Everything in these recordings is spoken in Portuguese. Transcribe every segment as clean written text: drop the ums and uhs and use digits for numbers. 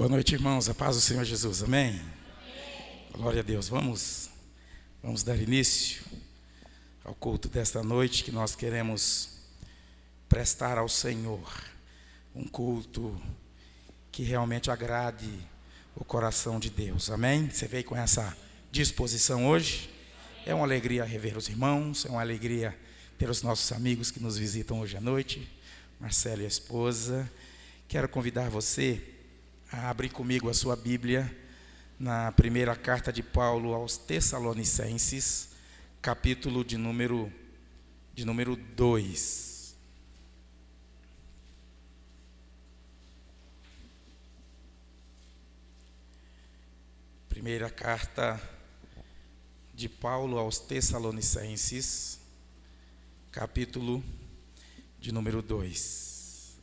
Boa noite, irmãos. A paz do Senhor Jesus. Amém? Amém. Glória a Deus. Vamos dar início ao culto desta noite que nós queremos prestar ao Senhor. Um culto que realmente agrade o coração de Deus. Amém? Você veio com essa disposição hoje? É uma alegria rever os irmãos, é uma alegria ter os nossos amigos que nos visitam hoje à noite. Marcelo e a esposa. Quero convidar você a abrir comigo a sua Bíblia na primeira carta de Paulo aos Tessalonicenses, capítulo de número 2. Primeira carta de Paulo aos Tessalonicenses, capítulo de número 2.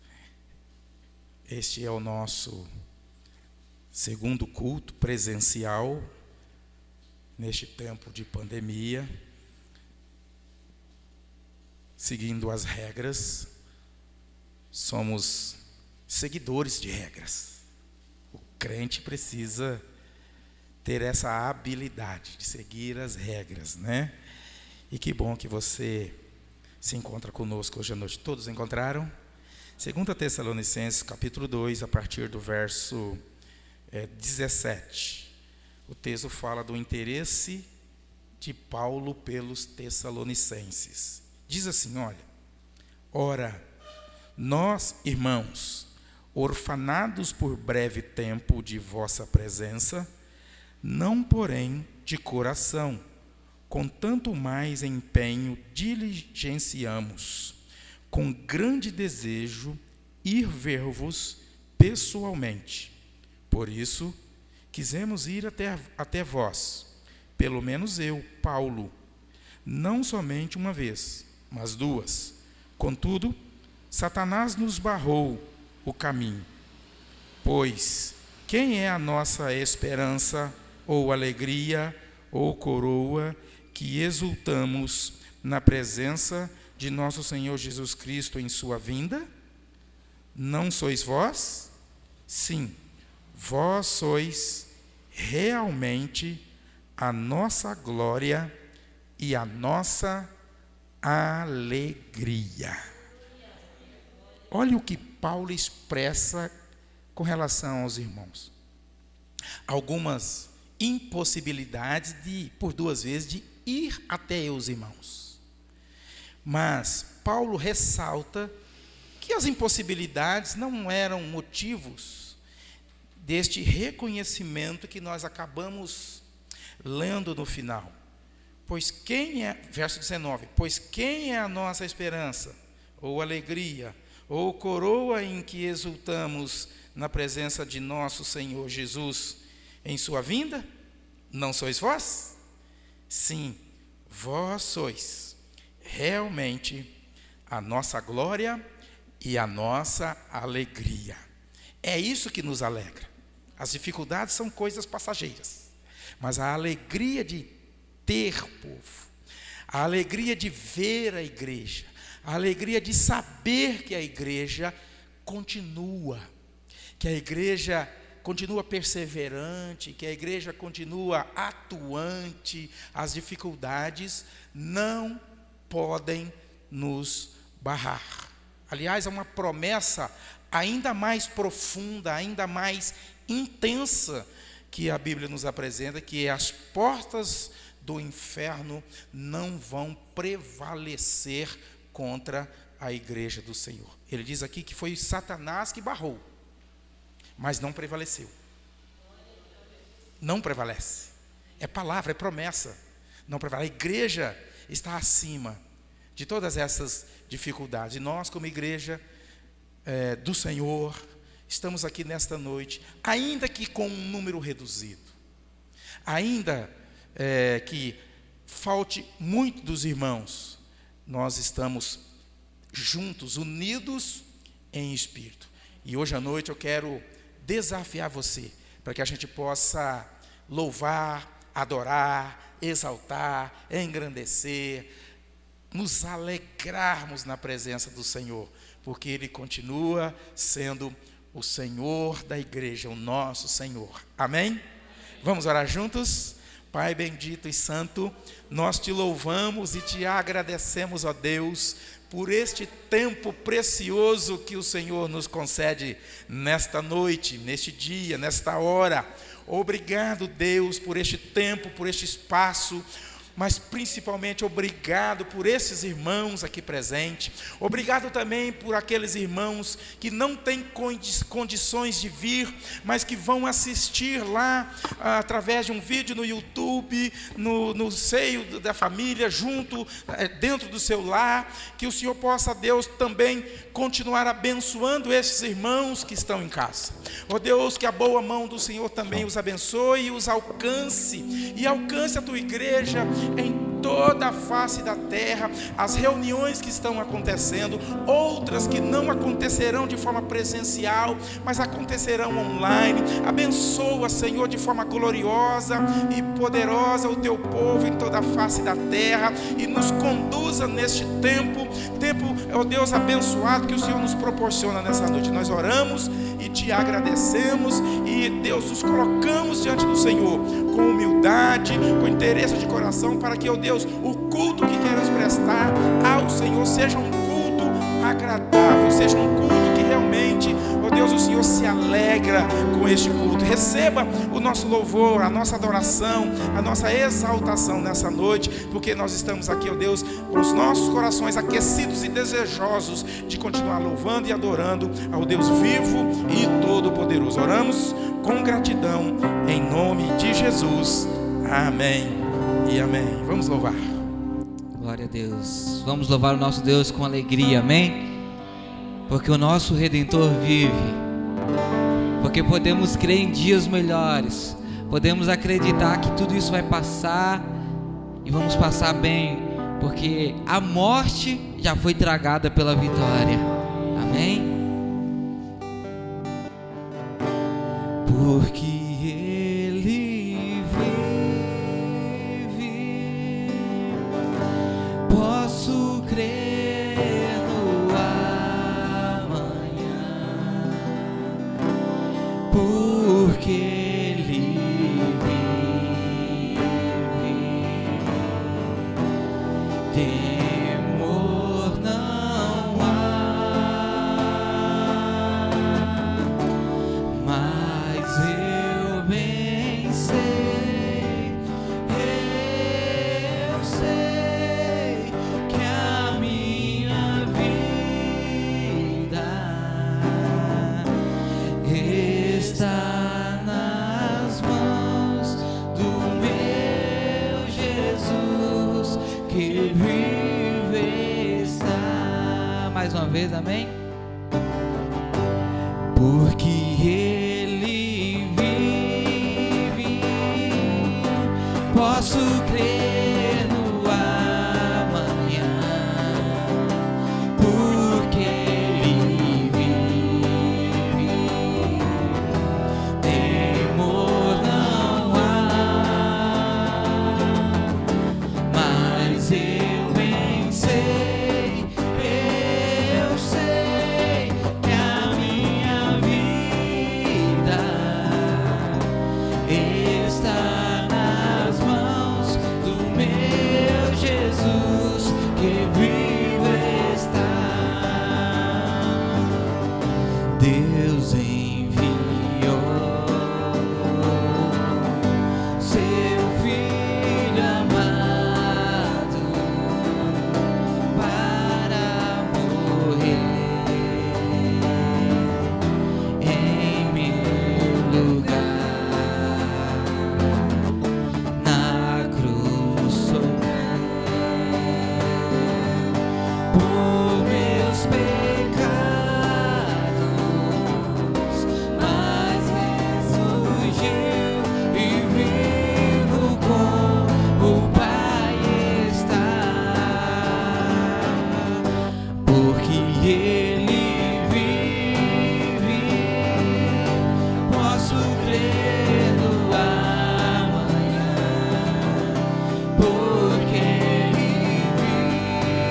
Este é o nosso segundo culto presencial neste tempo de pandemia, seguindo as regras. Somos seguidores de regras. O crente precisa ter essa habilidade de seguir as regras, né? E que bom que você se encontra conosco hoje à noite. Todos encontraram? 2 Tessalonicenses, capítulo 2, a partir do verso 17. O texto fala do interesse de Paulo pelos Tessalonicenses. Diz assim, olha: ora, nós, irmãos, orfanados por breve tempo de vossa presença, não porém de coração, com tanto mais empenho diligenciamos, com grande desejo, ir ver-vos pessoalmente. Por isso, quisemos ir até vós, pelo menos eu, Paulo, não somente uma vez, mas duas. Contudo, Satanás nos barrou o caminho. Pois quem é a nossa esperança, ou alegria, ou coroa, que exultamos na presença de nosso Senhor Jesus Cristo em sua vinda? Não sois vós? Sim, vós sois realmente a nossa glória e a nossa alegria. Olha o que Paulo expressa com relação aos irmãos. Algumas impossibilidades por duas vezes, de ir até os irmãos. Mas Paulo ressalta que as impossibilidades não eram motivos deste reconhecimento que nós acabamos lendo no final. Verso 19, pois quem é a nossa esperança, ou alegria, ou coroa em que exultamos na presença de nosso Senhor Jesus em sua vinda? Não sois vós? Sim, vós sois realmente a nossa glória e a nossa alegria. É isso que nos alegra. As dificuldades são coisas passageiras, mas a alegria de ter povo, a alegria de ver a igreja, a alegria de saber que a igreja continua, que a igreja continua perseverante, que a igreja continua atuante. As dificuldades não podem nos barrar. Aliás, é uma promessa ainda mais profunda, ainda mais intensa que a Bíblia nos apresenta, que as portas do inferno não vão prevalecer contra a igreja do Senhor. Ele diz aqui que foi Satanás que barrou, mas não prevaleceu. Não prevalece. É palavra, é promessa. Não prevalece. A igreja está acima de todas essas dificuldades. E nós, como igreja do Senhor, estamos aqui nesta noite, ainda que com um número reduzido, ainda que falte muito dos irmãos, nós estamos juntos, unidos em espírito. E hoje à noite eu quero desafiar você, para que a gente possa louvar, adorar, exaltar, engrandecer, nos alegrarmos na presença do Senhor, porque Ele continua sendo o Senhor da igreja, o nosso Senhor. Amém? Vamos orar juntos? Pai bendito e santo, nós te louvamos e te agradecemos, ó Deus, por este tempo precioso que o Senhor nos concede nesta noite, neste dia, nesta hora. Obrigado, Deus, por este tempo, por este espaço, mas principalmente obrigado por esses irmãos aqui presentes. Obrigado também por aqueles irmãos que não têm condições de vir, mas que vão assistir lá através de um vídeo no YouTube, no seio da família, junto, dentro do seu lar. Que o Senhor possa, Deus, também continuar abençoando esses irmãos que estão em casa. Ó Deus, que a boa mão do Senhor também os abençoe e os alcance, e alcance a tua igreja em toda a face da terra, as reuniões que estão acontecendo, outras que não acontecerão de forma presencial, mas acontecerão online. Abençoa, Senhor, de forma gloriosa e poderosa o teu povo em toda a face da terra, e nos conduza neste tempo, ó Deus abençoado, que o Senhor nos proporciona nessa noite. Nós oramos e te agradecemos, e Deus, nos colocamos diante do Senhor com humildade, com interesse de coração, para que, ó Deus, o culto que queremos prestar ao Senhor seja um culto agradável, seja um culto que realmente, ó Deus, o Senhor se alegra com este culto. Receba o nosso louvor, a nossa adoração, a nossa exaltação nessa noite, porque nós estamos aqui, ó Deus, com os nossos corações aquecidos e desejosos de continuar louvando e adorando ao Deus vivo e todo-poderoso. Oramos com gratidão em nome de Jesus. Amém e amém. Vamos louvar. Glória a Deus. Vamos louvar o nosso Deus com alegria, amém? Porque o nosso Redentor vive, porque podemos crer em dias melhores, podemos acreditar que tudo isso vai passar e vamos passar bem, porque a morte já foi tragada pela vitória, amém? Porque Ele vive, posso crer no amanhã, porque Ele vive, temor não há, mas eu bem sei que a minha vida está nas mãos do meu Jesus, que vive está. Mais uma vez, amém? Porque Ele vive, posso crer no amanhã, porque Ele vive, temor não há, mas eu bem sei que a minha vida está nas mãos do meu Jesus, que vive está. Deus enviou seu Filho amado para morrer em meu lugar, na cruz sofreu por meus pecados, mas ressurgiu e vivo com o Pai está, porque Ele vive, posso crer no amanhã, porque Ele vive,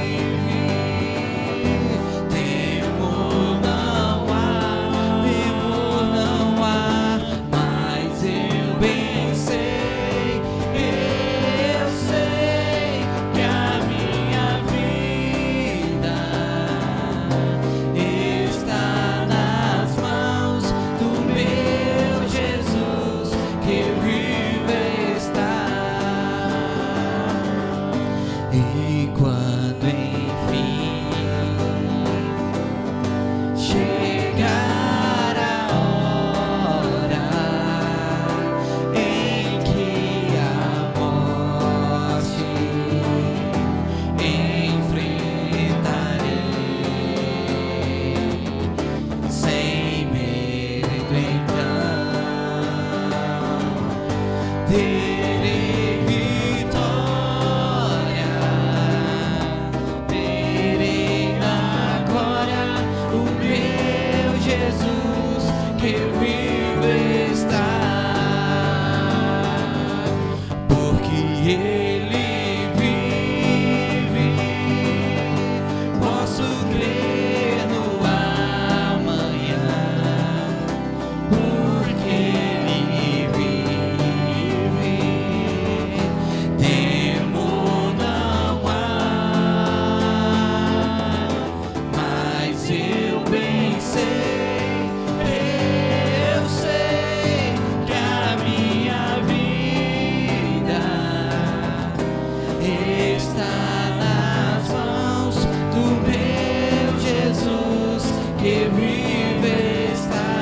temor não há, Ele vive. Posso crer no amanhã, porque Ele vive. Temor não há, mas eu bem sei, eu sei que a minha vida está nas mãos do meu Jesus que vive está.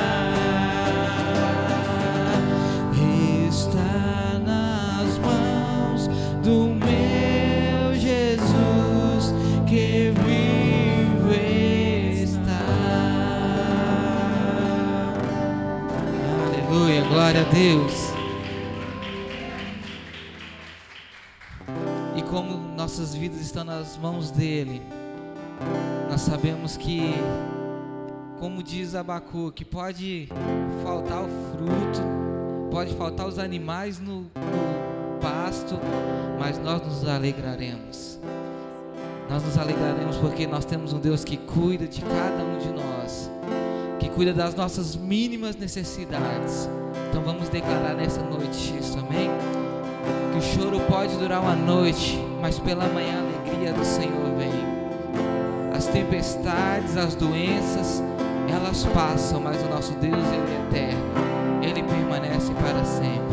Está nas mãos do meu Jesus que vive está. Aleluia, glória a Deus. E como nossas vidas estão nas mãos dele, nós sabemos que, como diz Abacuque, pode faltar o fruto, pode faltar os animais no pasto, mas nós nos alegraremos. Nós nos alegraremos porque nós temos um Deus que cuida de cada um de nós, que cuida das nossas mínimas necessidades. Então vamos declarar nessa noite isso, amém? Que o choro pode durar uma noite, mas pela manhã a alegria do Senhor vem. As tempestades, as doenças, elas passam, mas o nosso Deus, Ele é eterno, Ele permanece para sempre.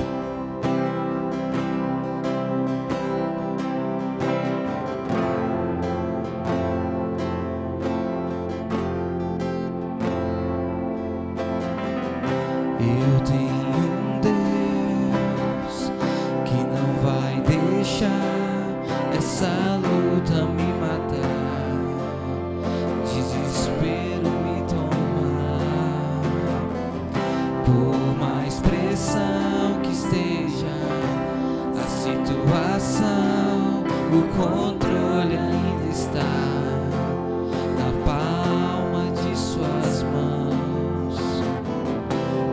Eu tenho um Deus que não vai deixar essa luta me matar, desespero me tomar. Por mais pressão que esteja a situação, o controle ainda está na palma de suas mãos.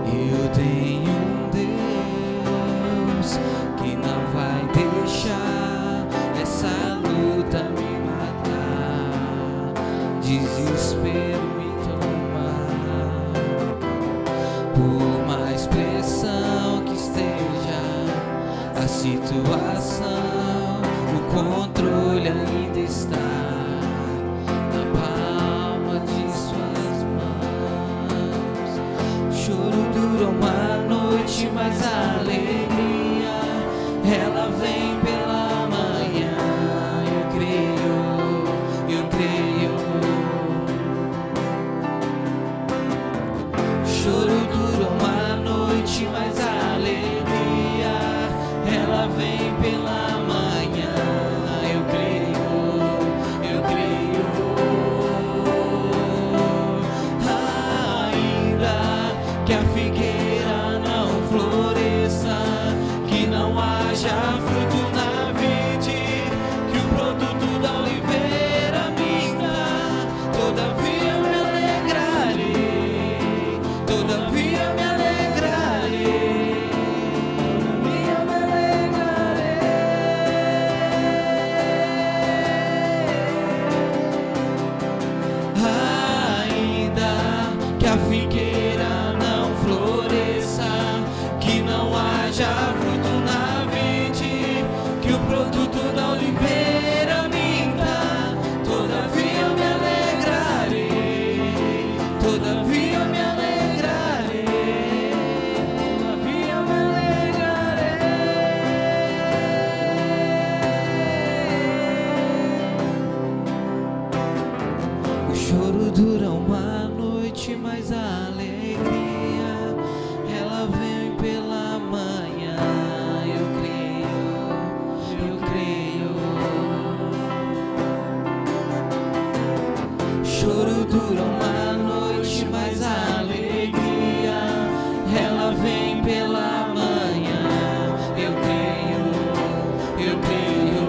Eu tenho um Deus que não vai deixar essa luta me matar, desespero me tomar. Por mais pressão que esteja a situação, o controle ainda está na palma de suas mãos. Choro dura uma noite, mas a alegria ela vem pela manhã. Eu creio, eu creio. Choro dura uma noite, mas a alegria ela vem pela manhã. Eu creio, eu creio. Ainda que a figueira não floresça, que não haja fruto na vide, que o produto da oliveira minta, todavia me alegrarei, todavia me alegrarei, todavia me alegrarei. Ainda que a figueira não floresça, que não haja fruto na vide, que o produto da oliveira minta, todavia me alegrarei, todavia me alegrarei, todavia me alegrarei. O choro dura uma noite, mas a alegria ela vem pela manhã. Eu creio, eu creio. Choro dura uma noite, mas a alegria ela vem pela manhã. Eu creio, eu creio.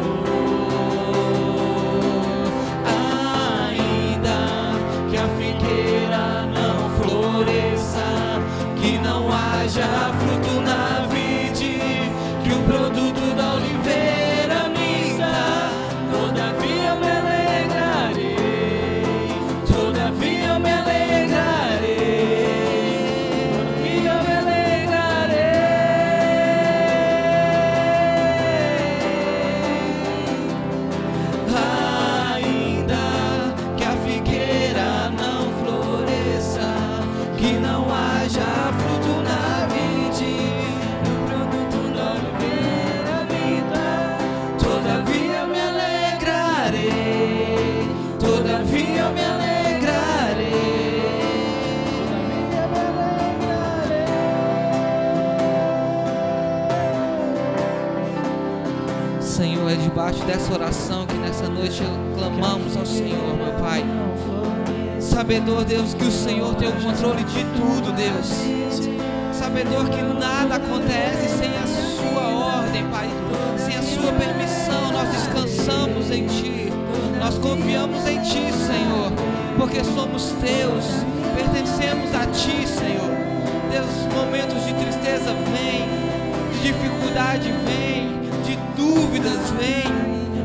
Ainda que a figueira não floresça, que não haja fruto na vide, que o produto da oliveira Senhor, é debaixo dessa oração que nessa noite clamamos ao Senhor, meu Pai. Sabedor, Deus, que o Senhor tem o controle de tudo, Deus. Sabedor que nada acontece sem a sua ordem, Pai. Sem a sua permissão, nós descansamos em Ti. Nós confiamos em Ti, Senhor, porque somos Teus, pertencemos a Ti, Senhor. Deus, momentos de tristeza vêm, de dificuldade vêm, de dúvidas vêm,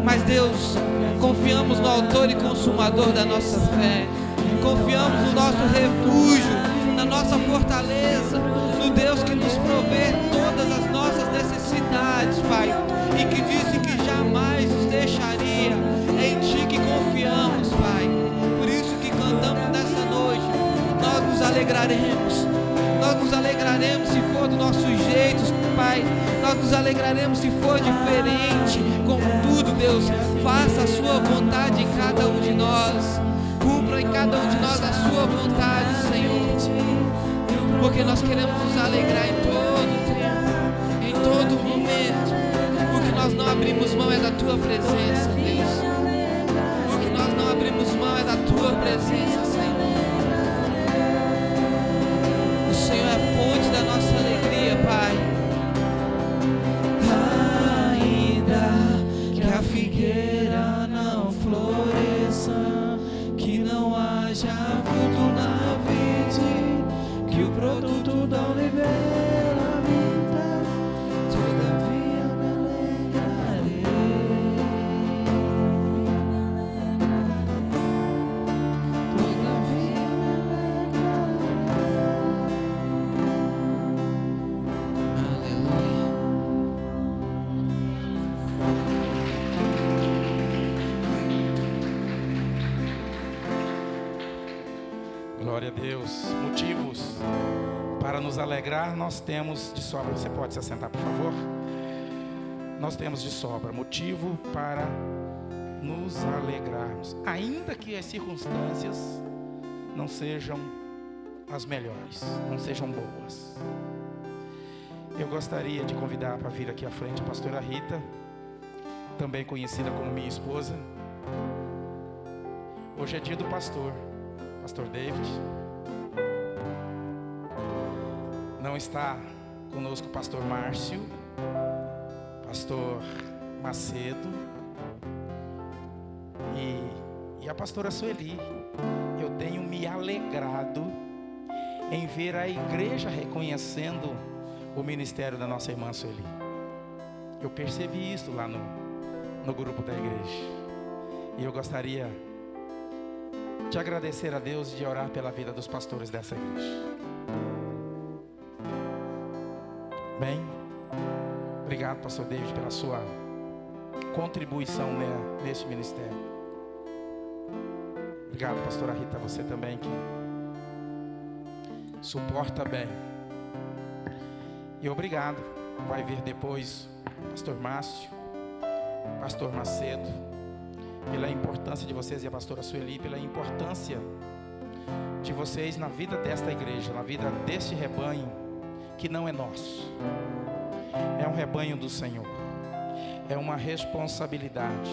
mas Deus, confiamos no autor e consumador da nossa fé. Confiamos no nosso refúgio, na nossa fortaleza, no Deus que nos provê todas as nossas necessidades, Pai, e que disse que jamais nos deixaria. É em Ti que confiamos, Pai. Por isso que cantamos nessa noite. Nós nos alegraremos. Nós nos alegraremos se for do nosso jeito, Pai. Nós nos alegraremos se for diferente. Contudo, Deus, faça a Sua vontade em cada um de nós. Cumpra em cada um de nós a Sua vontade, Senhor. Porque nós queremos nos alegrar em todo tempo, em todo momento. Porque nós não abrimos mão é da Tua presença, Deus. Porque nós não abrimos mão é da Tua presença, Senhor. O Senhor é a fonte da nossa alegria, Pai. Ainda que a figueira não floresça, que não haja fruto na vide, que o produto da oliveira minta, todavia me alegrarei. Todavia me alegrarei. Glória a Deus. Motivos para nos alegrar nós temos de sobra. Você pode se assentar, por favor? Nós temos de sobra motivo para nos alegrarmos, ainda que as circunstâncias não sejam as melhores, não sejam boas. Eu gostaria de convidar para vir aqui à frente a pastora Rita, também conhecida como minha esposa. Hoje é dia do pastor David. Não está conosco o pastor Márcio, pastor Macedo e a pastora Sueli. Eu tenho me alegrado em ver a igreja reconhecendo o ministério da nossa irmã Sueli. Eu percebi isso lá no grupo da igreja. E eu gostaria de agradecer a Deus e de orar pela vida dos pastores dessa igreja. Bem, obrigado, pastor David, pela sua contribuição neste ministério. Obrigado, pastora Rita, você também que suporta bem. E obrigado, vai vir depois pastor Márcio, pastor Macedo, pela importância de vocês, e a pastora Sueli, pela importância de vocês na vida desta igreja, na vida deste rebanho que não é nosso, é um rebanho do Senhor, é uma responsabilidade.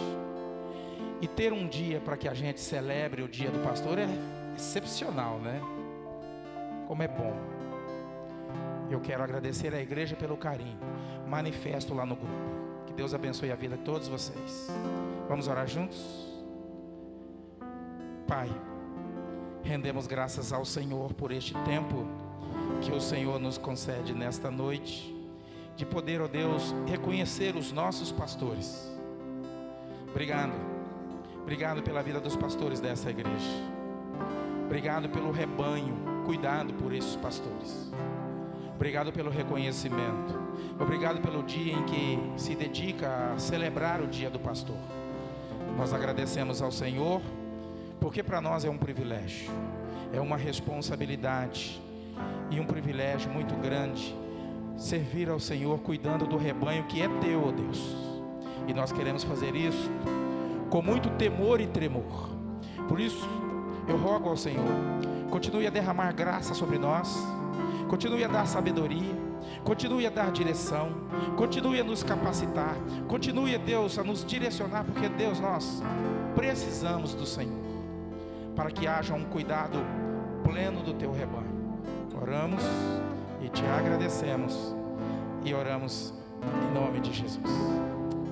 E ter um dia para que a gente celebre o dia do pastor é excepcional, né? Como é bom. Eu quero agradecer à igreja pelo carinho, manifesto lá no grupo. Que Deus abençoe a vida de todos vocês. Vamos orar juntos? Pai, rendemos graças ao Senhor por este tempo que o Senhor nos concede nesta noite, de poder, ó Deus, reconhecer os nossos pastores. Obrigado pela vida dos pastores dessa igreja. Obrigado pelo rebanho, cuidado por esses pastores. Obrigado pelo reconhecimento. Obrigado pelo dia em que se dedica a celebrar o dia do pastor. Nós agradecemos ao Senhor, porque para nós é um privilégio, é uma responsabilidade e um privilégio muito grande servir ao Senhor cuidando do rebanho que é teu, ó Deus. E nós queremos fazer isso com muito temor e tremor. Por isso eu rogo ao Senhor, continue a derramar graça sobre nós, continue a dar sabedoria, continue a dar direção, continue a nos capacitar, continue, Deus, a nos direcionar, porque, Deus, nós precisamos do Senhor, para que haja um cuidado pleno do teu rebanho. Oramos e te agradecemos, e oramos em nome de Jesus.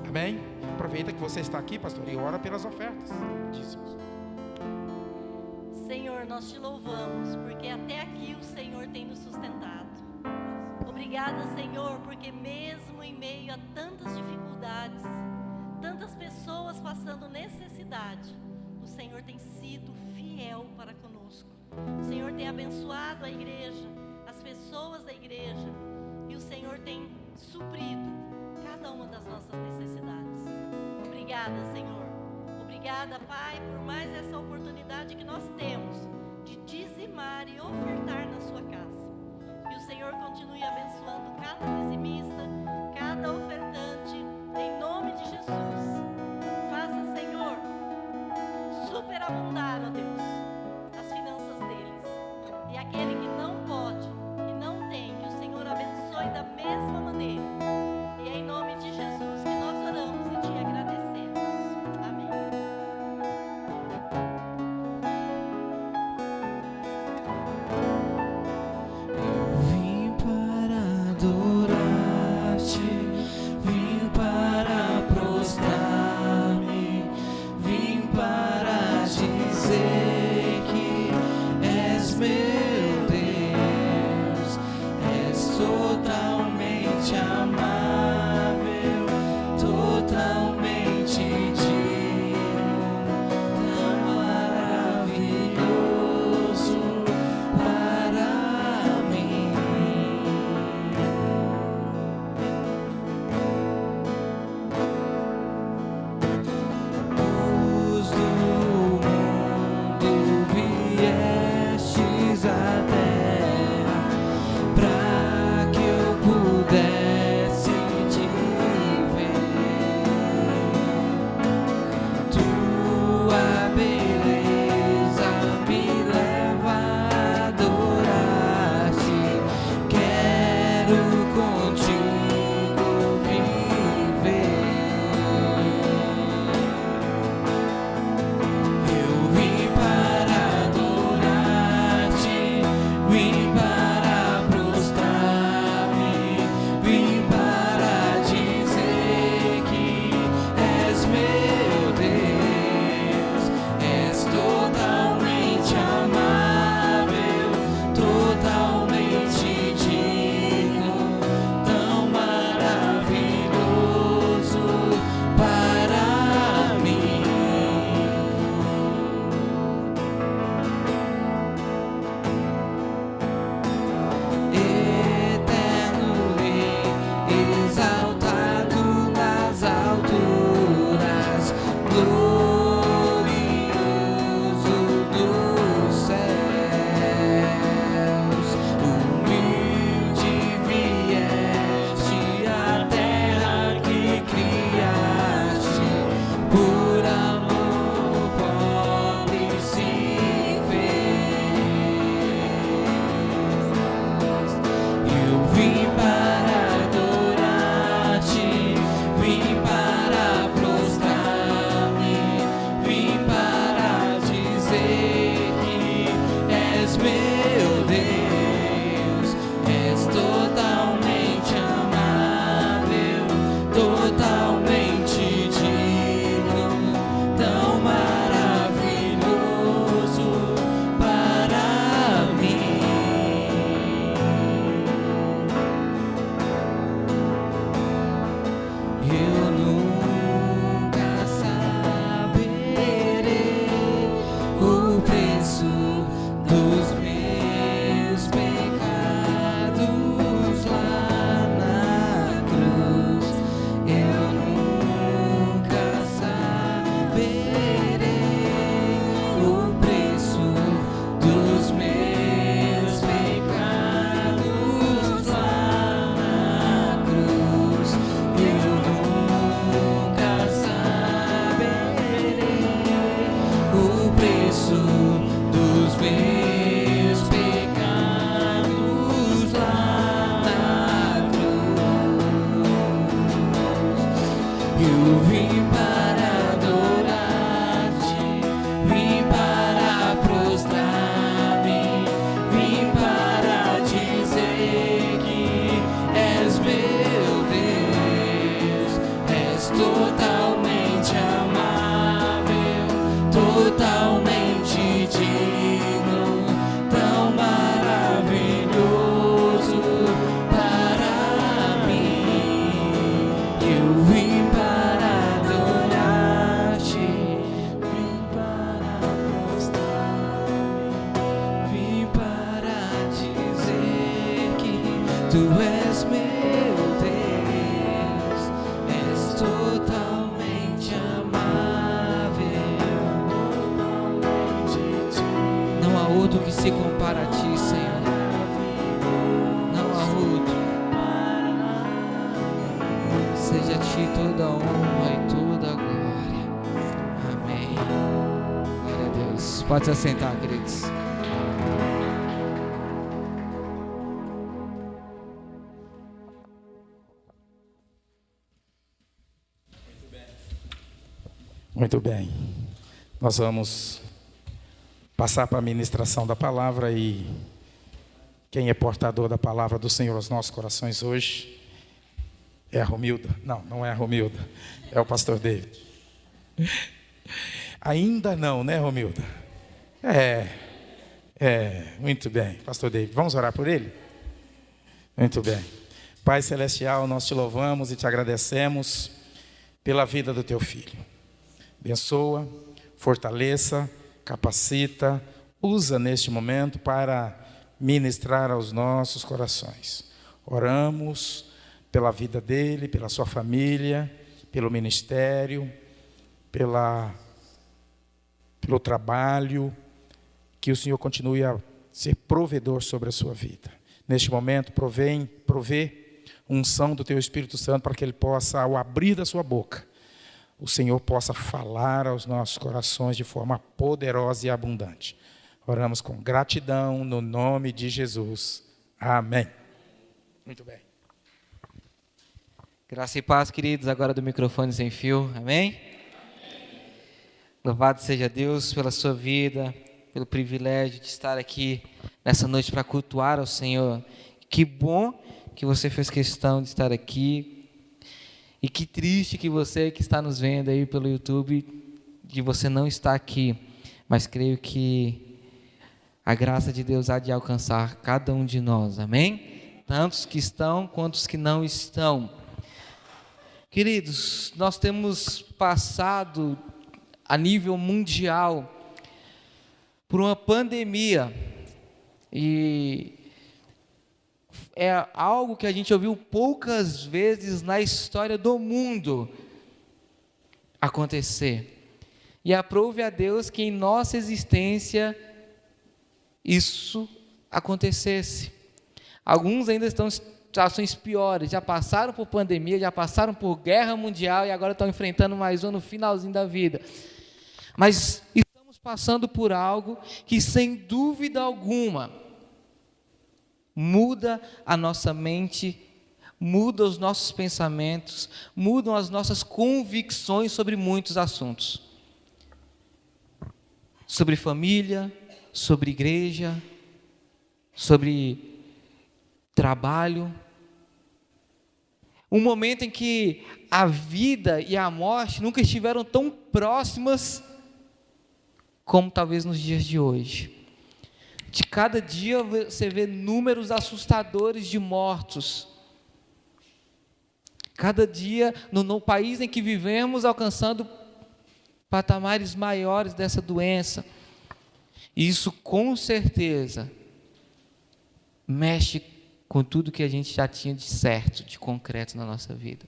Amém? Aproveita que você está aqui, pastor, e ora pelas ofertas. Dízimos. Senhor, nós te louvamos, porque até aqui o Senhor tem nos sustentado. Obrigada, Senhor, porque mesmo em meio a tantas dificuldades, tantas pessoas passando necessidade, o Senhor tem sido fiel para conosco. O Senhor tem abençoado a igreja, as pessoas da igreja, e o Senhor tem suprido cada uma das nossas necessidades. Obrigada, Senhor. Obrigada, Pai, por mais essa oportunidade que nós temos de dizimar e ofertar na sua casa. Que o Senhor continue abençoando cada dizimista, cada ofertante, em nome de Jesus. Faça, Senhor, superabundar, ó Deus, as finanças deles. E aquele que não pode, que não tem, que o Senhor abençoe da mesma maneira. E é em nome de Jesus que nós oramos e te agradecemos. Amém. Eu vim para adorar. vim para adorar-te, vim para prostrar-me, vim para dizer que és meu Deus, és totalmente amável, totalmente digno, tão maravilhoso para mim. Eu vim para adorar-te, vim para prostrar-me, vim para dizer que tu és meu Deus, és totalmente amável, totalmente digno. Não há outro que se compara a ti, Senhor. Não há outro. Seja a ti toda a honra e toda a glória. Amém. Glória a Deus. Pode se assentar, queridos. Muito bem. Nós vamos passar para a ministração da palavra e quem é portador da palavra do Senhor aos nossos corações hoje é a Romilda. Não, não é a Romilda, é o pastor David. Ainda não, né, Romilda? Muito bem, pastor David. Vamos orar por ele? Muito bem. Pai Celestial, nós te louvamos e te agradecemos pela vida do teu filho. Abençoa, fortaleça, capacita, usa neste momento para ministrar aos nossos corações. Oramos pela vida dele, pela sua família, pelo ministério, pelo trabalho, que o Senhor continue a ser provedor sobre a sua vida. Neste momento, provê unção do teu Espírito Santo para que ele possa, ao abrir da sua boca, o Senhor possa falar aos nossos corações de forma poderosa e abundante. Oramos com gratidão no nome de Jesus. Amém. Muito bem. Graça e paz, queridos, agora do microfone sem fio. Amém? Louvado seja Deus pela sua vida, pelo privilégio de estar aqui nessa noite para cultuar ao Senhor. Que bom que você fez questão de estar aqui. E que triste que você que está nos vendo aí pelo YouTube, que você não está aqui. Mas creio que a graça de Deus há de alcançar cada um de nós. Amém? Tantos que estão quanto os que não estão. Queridos, nós temos passado a nível mundial por uma pandemia e é algo que a gente ouviu poucas vezes na história do mundo acontecer. E aprove a Deus que em nossa existência isso acontecesse. Alguns ainda estão em situações piores, já passaram por pandemia, já passaram por guerra mundial e agora estão enfrentando mais um no finalzinho da vida. Mas estamos passando por algo que, sem dúvida alguma, muda a nossa mente, muda os nossos pensamentos, mudam as nossas convicções sobre muitos assuntos. Sobre família, sobre igreja, sobre trabalho. Um momento em que a vida e a morte nunca estiveram tão próximas como talvez nos dias de hoje. De cada dia você vê números assustadores de mortos. Cada dia, no país em que vivemos, alcançando patamares maiores dessa doença. E isso, com certeza, mexe com tudo que a gente já tinha de certo, de concreto na nossa vida.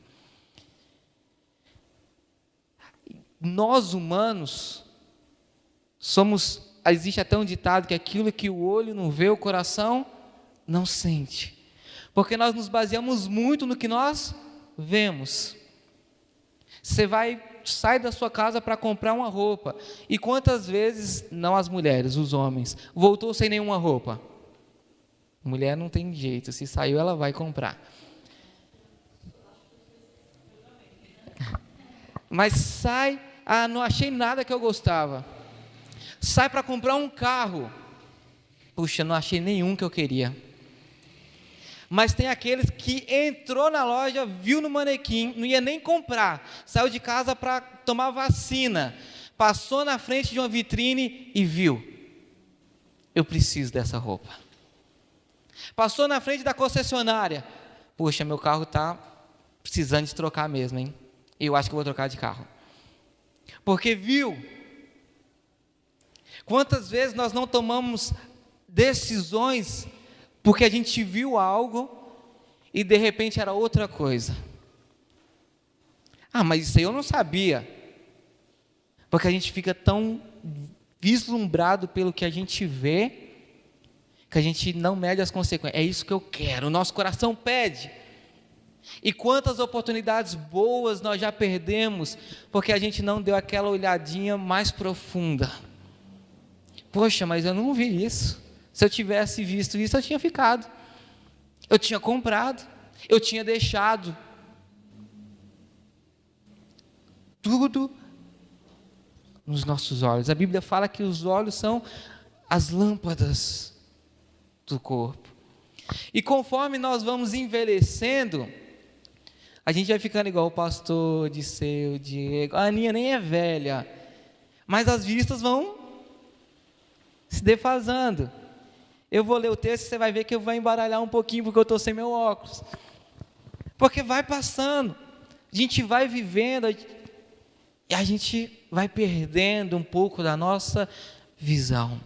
Nós, humanos, existe até um ditado que aquilo que o olho não vê, o coração não sente. Porque nós nos baseamos muito no que nós vemos. Você sai da sua casa para comprar uma roupa. E quantas vezes, não as mulheres, os homens, voltou sem nenhuma roupa? Mulher não tem jeito, se saiu ela vai comprar. Mas sai, não achei nada que eu gostava. Sai para comprar um carro. Puxa, não achei nenhum que eu queria. Mas tem aqueles que entrou na loja, viu no manequim, não ia nem comprar, saiu de casa para tomar vacina, passou na frente de uma vitrine e viu: eu preciso dessa roupa. Passou na frente da concessionária: poxa, meu carro está precisando de trocar mesmo, hein? Eu acho que vou trocar de carro. Porque viu. Quantas vezes nós não tomamos decisões porque a gente viu algo e de repente era outra coisa. Mas isso aí eu não sabia. Porque a gente fica tão vislumbrado pelo que a gente vê, que a gente não mede as consequências. É isso que eu quero, o nosso coração pede. E quantas oportunidades boas nós já perdemos, porque a gente não deu aquela olhadinha mais profunda. Poxa, mas eu não vi isso. Se eu tivesse visto isso, eu tinha ficado. Eu tinha comprado. Eu tinha deixado. Tudo nos nossos olhos. A Bíblia fala que os olhos são as lâmpadas do corpo. E conforme nós vamos envelhecendo, a gente vai ficando igual o pastor, Disseu, Diego. A Aninha nem é velha, mas as vistas vão se defasando. Eu vou ler o texto e você vai ver que eu vou embaralhar um pouquinho, porque eu estou sem meu óculos. Porque vai passando, a gente vai vivendo, e a gente vai perdendo um pouco da nossa visão.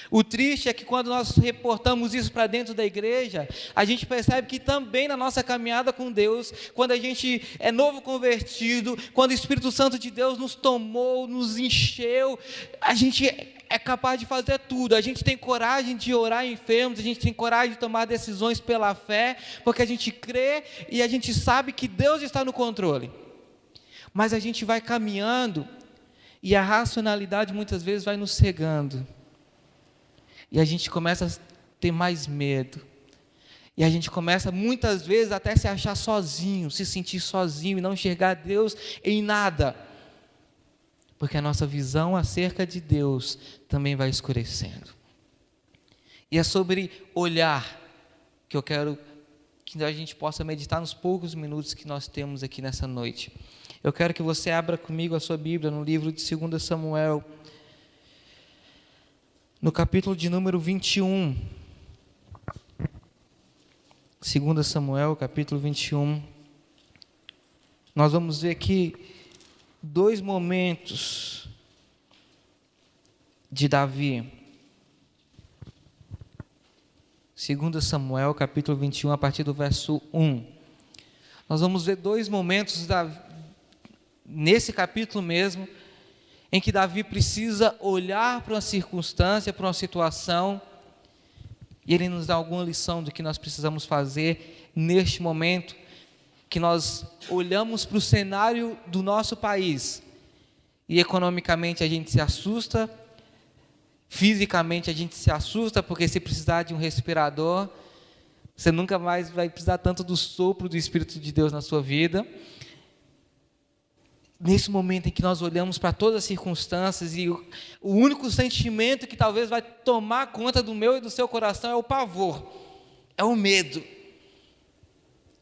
O triste é que quando nós reportamos isso para dentro da igreja, a gente percebe que também na nossa caminhada com Deus, quando a gente é novo convertido, quando o Espírito Santo de Deus nos tomou, nos encheu, a gente é capaz de fazer tudo. A gente tem coragem de orar enfermos, a gente tem coragem de tomar decisões pela fé, porque a gente crê e a gente sabe que Deus está no controle. Mas a gente vai caminhando e a racionalidade muitas vezes vai nos cegando. E a gente começa a ter mais medo. E a gente começa muitas vezes até se achar sozinho, se sentir sozinho e não enxergar Deus em nada. Porque a nossa visão acerca de Deus também vai escurecendo. E é sobre olhar que eu quero que a gente possa meditar nos poucos minutos que nós temos aqui nessa noite. Eu quero que você abra comigo a sua Bíblia no livro de 2 Samuel, no capítulo de número 21. 2 Samuel, capítulo 21. Nós vamos ver aqui 2 momentos de Davi. 2 Samuel, capítulo 21, a partir do verso 1. Nós vamos ver 2 momentos nesse capítulo mesmo, em que Davi precisa olhar para uma circunstância, para uma situação, e ele nos dá alguma lição do que nós precisamos fazer neste momento, que nós olhamos para o cenário do nosso país, e economicamente a gente se assusta, fisicamente a gente se assusta, porque se precisar de um respirador, você nunca mais vai precisar tanto do sopro do Espírito de Deus na sua vida. Nesse momento em que nós olhamos para todas as circunstâncias e o único sentimento que talvez vai tomar conta do meu e do seu coração é o pavor, é o medo.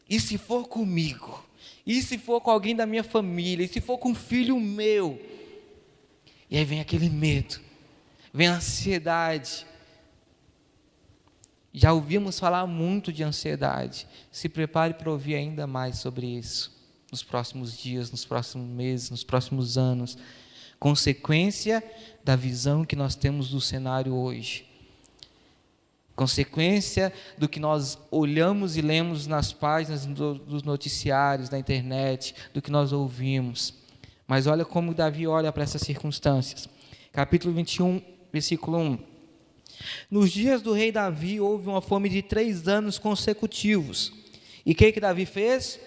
E se for comigo? E se for com alguém da minha família? E se for com um filho meu? E aí vem aquele medo, vem a ansiedade. Já ouvimos falar muito de ansiedade. Se prepare para ouvir ainda mais sobre isso nos próximos dias, nos próximos meses, nos próximos anos. Consequência da visão que nós temos do cenário hoje. Consequência do que nós olhamos e lemos nas páginas dos noticiários, da internet, do que nós ouvimos. Mas olha como Davi olha para essas circunstâncias. Capítulo 21, versículo 1. Nos dias do rei Davi houve uma fome de 3 anos consecutivos. E o que Davi fez?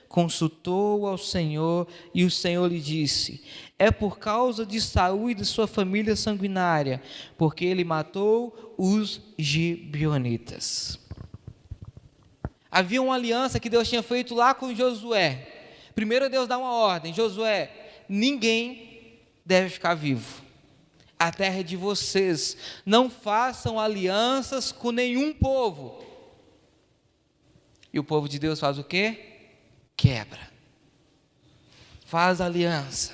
Consultou ao Senhor, e o Senhor lhe disse: é por causa de Saul e de sua família sanguinária, porque ele matou os gibeonitas. Havia uma aliança que Deus tinha feito lá com Josué, Primeiro Deus dá uma ordem: Josué, ninguém deve ficar vivo. A terra é de vocês. Não façam alianças com nenhum povo. E o povo de Deus faz o quê? Quebra. Faz aliança.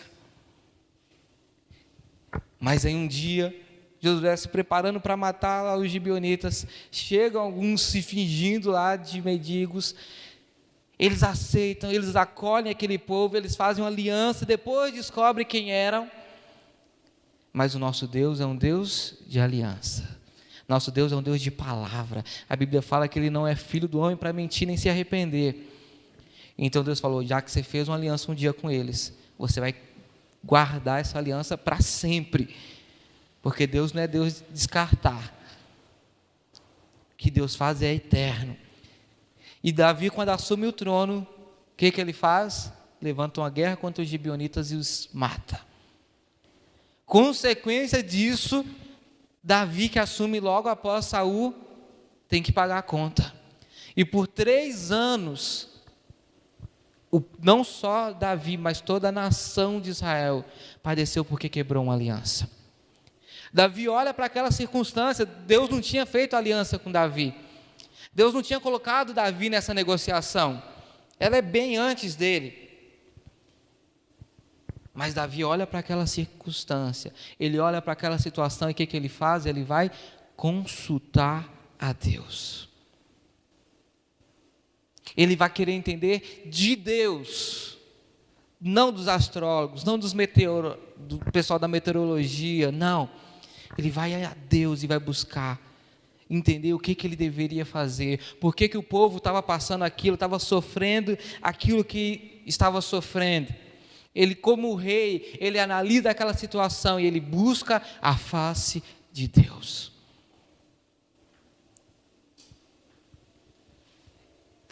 Mas aí um dia, Josué se preparando para matar os gibeonitas, chegam alguns se fingindo lá de mendigos. Eles aceitam, eles acolhem aquele povo, eles fazem uma aliança, depois descobrem quem eram. Mas o nosso Deus é um Deus de aliança. Nosso Deus é um Deus de palavra. A Bíblia fala que Ele não é filho do homem para mentir nem se arrepender. Então Deus falou: já que você fez uma aliança um dia com eles, você vai guardar essa aliança para sempre. Porque Deus não é Deus de descartar. O que Deus faz é eterno. E Davi, quando assume o trono, o que ele faz? Levanta uma guerra contra os gibeonitas e os mata. Consequência disso, Davi, que assume logo após Saul, tem que pagar a conta. E por 3 anos, não só Davi, mas toda a nação de Israel padeceu porque quebrou uma aliança. Davi olha para aquela circunstância. Deus não tinha feito aliança com Davi. Deus não tinha colocado Davi nessa negociação. Ela é bem antes dele. Mas Davi olha para aquela circunstância, ele olha para aquela situação e o que ele faz? Ele vai consultar a Deus. Ele vai querer entender de Deus, não dos astrólogos, não do pessoal da meteorologia, não. Ele vai a Deus e vai buscar entender o que ele deveria fazer, por que o povo estava passando aquilo, estava sofrendo aquilo que estava sofrendo. Ele, como rei, ele analisa aquela situação e ele busca a face de Deus.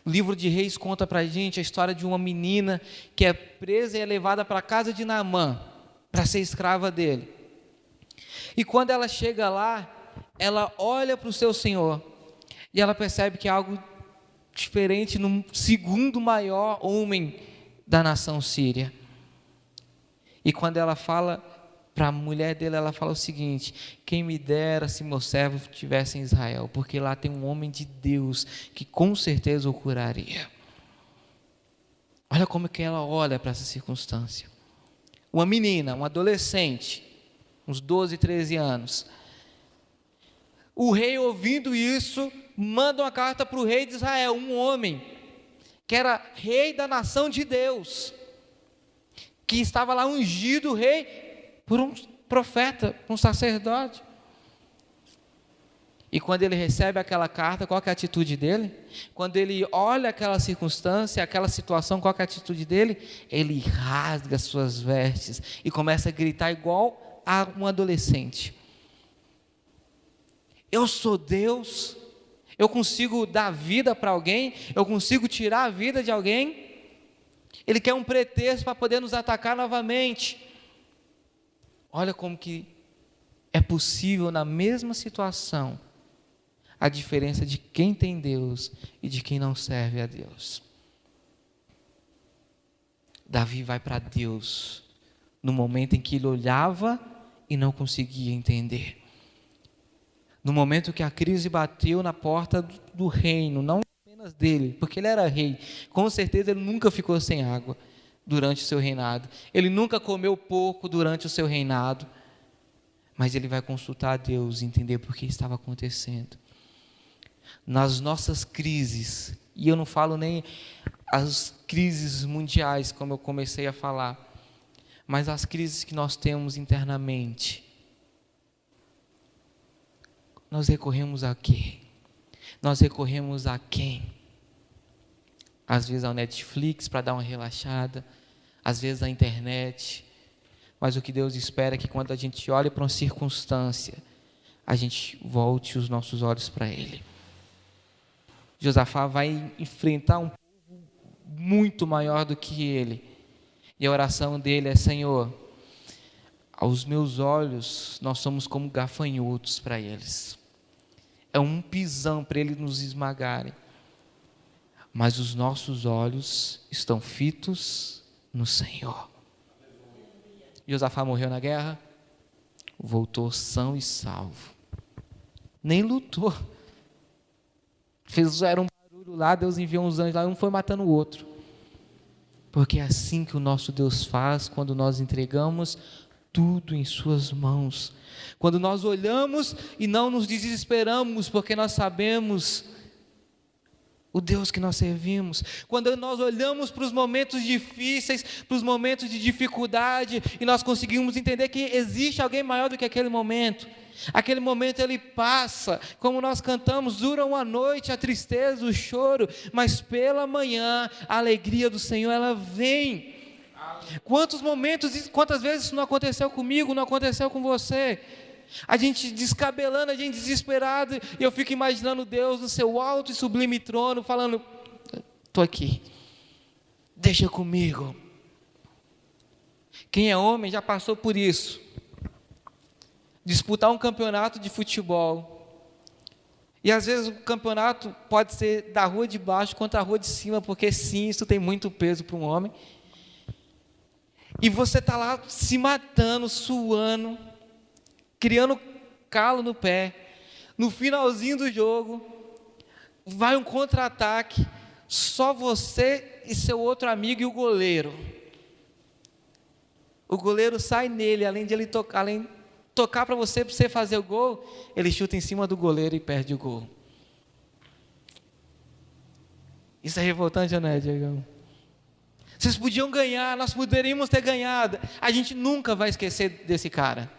O livro de Reis conta para a gente a história de uma menina que é presa e é levada para a casa de Naamã, para ser escrava dele. E quando ela chega lá, ela olha para o seu senhor e ela percebe que é algo diferente no segundo maior homem da nação síria. E quando ela fala para a mulher dele, ela fala o seguinte: quem me dera se meu servo estivesse em Israel, porque lá tem um homem de Deus que com certeza o curaria. Olha como que ela olha para essa circunstância. Uma menina, uma adolescente, uns 12, 13 anos. O rei, ouvindo isso, manda uma carta para o rei de Israel, um homem que era rei da nação de Deus, que estava lá ungido rei por um profeta, um sacerdote. E quando ele recebe aquela carta, qual que é a atitude dele? Quando ele olha aquela circunstância, aquela situação, qual que é a atitude dele? Ele rasga suas vestes e começa a gritar igual a um adolescente. Eu sou Deus, eu consigo dar vida para alguém, eu consigo tirar a vida de alguém. Ele quer um pretexto para poder nos atacar novamente. Olha como que é possível na mesma situação a diferença de quem tem Deus e de quem não serve a Deus. Davi vai para Deus no momento em que ele olhava e não conseguia entender. No momento que a crise bateu na porta do reino, não apenas dele, porque ele era rei, com certeza ele nunca ficou sem água durante o seu reinado, ele nunca comeu pouco durante o seu reinado, mas ele vai consultar a Deus e entender por que estava acontecendo. Nas nossas crises, e eu não falo nem as crises mundiais, como eu comecei a falar, mas as crises que nós temos internamente, nós recorremos a quê? Nós recorremos a quem? Às vezes ao Netflix para dar uma relaxada, às vezes à internet, mas o que Deus espera é que quando a gente olhe para uma circunstância, a gente volte os nossos olhos para Ele. Josafá vai enfrentar um povo muito maior do que ele, e a oração dele é: Senhor, aos meus olhos nós somos como gafanhotos para eles, é um pisão para eles nos esmagarem, mas os nossos olhos estão fitos no Senhor. Josafá morreu na guerra, voltou são e salvo. Nem lutou. Fizeram um barulho lá, Deus enviou uns anjos lá, um foi matando o outro. Porque é assim que o nosso Deus faz quando nós entregamos tudo em suas mãos. Quando nós olhamos e não nos desesperamos, porque nós sabemos o Deus que nós servimos. Quando nós olhamos para os momentos difíceis, para os momentos de dificuldade, e nós conseguimos entender que existe alguém maior do que aquele momento. Aquele momento ele passa, como nós cantamos, dura uma noite a tristeza, o choro, mas pela manhã a alegria do Senhor ela vem. Quantos momentos, quantas vezes isso não aconteceu comigo, não aconteceu com você? A gente descabelando, a gente desesperado, e eu fico imaginando Deus no seu alto e sublime trono, falando: estou aqui, deixa comigo. Quem é homem já passou por isso. Disputar um campeonato de futebol, e às vezes o campeonato pode ser da rua de baixo contra a rua de cima, porque sim, isso tem muito peso para um homem, e você está lá se matando, suando, criando calo no pé. No finalzinho do jogo, vai um contra-ataque, só você e seu outro amigo e o goleiro. O goleiro sai nele, além de ele tocar para você fazer o gol, ele chuta em cima do goleiro e perde o gol. Isso é revoltante, não é, Diego? Vocês podiam ganhar, nós poderíamos ter ganhado. A gente nunca vai esquecer desse cara.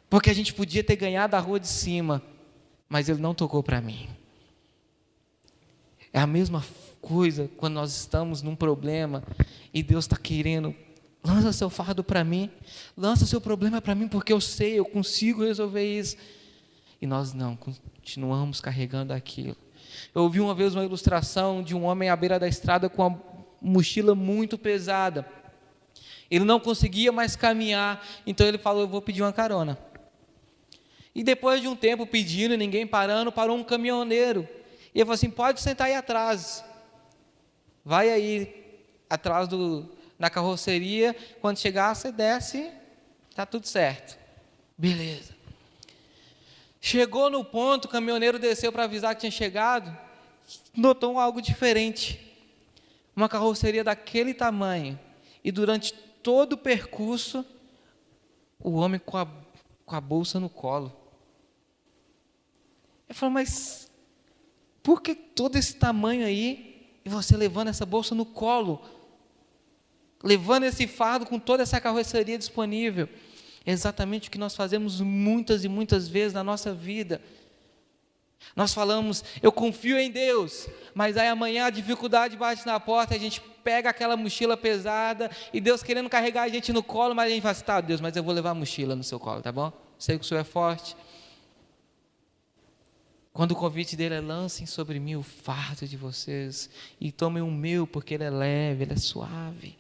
Porque a gente podia ter ganhado da rua de cima, mas ele não tocou para mim. É a mesma coisa quando nós estamos num problema e Deus está querendo: lança seu fardo para mim, lança seu problema para mim, porque eu sei, eu consigo resolver isso. E nós não, continuamos carregando aquilo. Eu ouvi uma vez uma ilustração de um homem à beira da estrada com uma mochila muito pesada. Ele não conseguia mais caminhar, então ele falou: eu vou pedir uma carona. E depois de um tempo pedindo, ninguém parando, parou um caminhoneiro. E ele falou assim: pode sentar aí atrás. Vai aí atrás na carroceria, quando chegar você desce, está tudo certo. Beleza. Chegou no ponto, o caminhoneiro desceu para avisar que tinha chegado, notou algo diferente. Uma carroceria daquele tamanho, e durante todo o percurso, o homem com a bolsa no colo. Ele falou: mas por que todo esse tamanho aí, e você levando essa bolsa no colo? Levando esse fardo com toda essa carroceria disponível. É exatamente o que nós fazemos muitas e muitas vezes na nossa vida. Nós falamos: eu confio em Deus, mas aí amanhã a dificuldade bate na porta, a gente pega aquela mochila pesada, e Deus querendo carregar a gente no colo, mas a gente fala assim: tá, Deus, mas eu vou levar a mochila no seu colo, tá bom? Sei que o Senhor é forte. Quando o convite dele é: lancem sobre mim o fardo de vocês, e tomem o meu, porque ele é leve, ele é suave.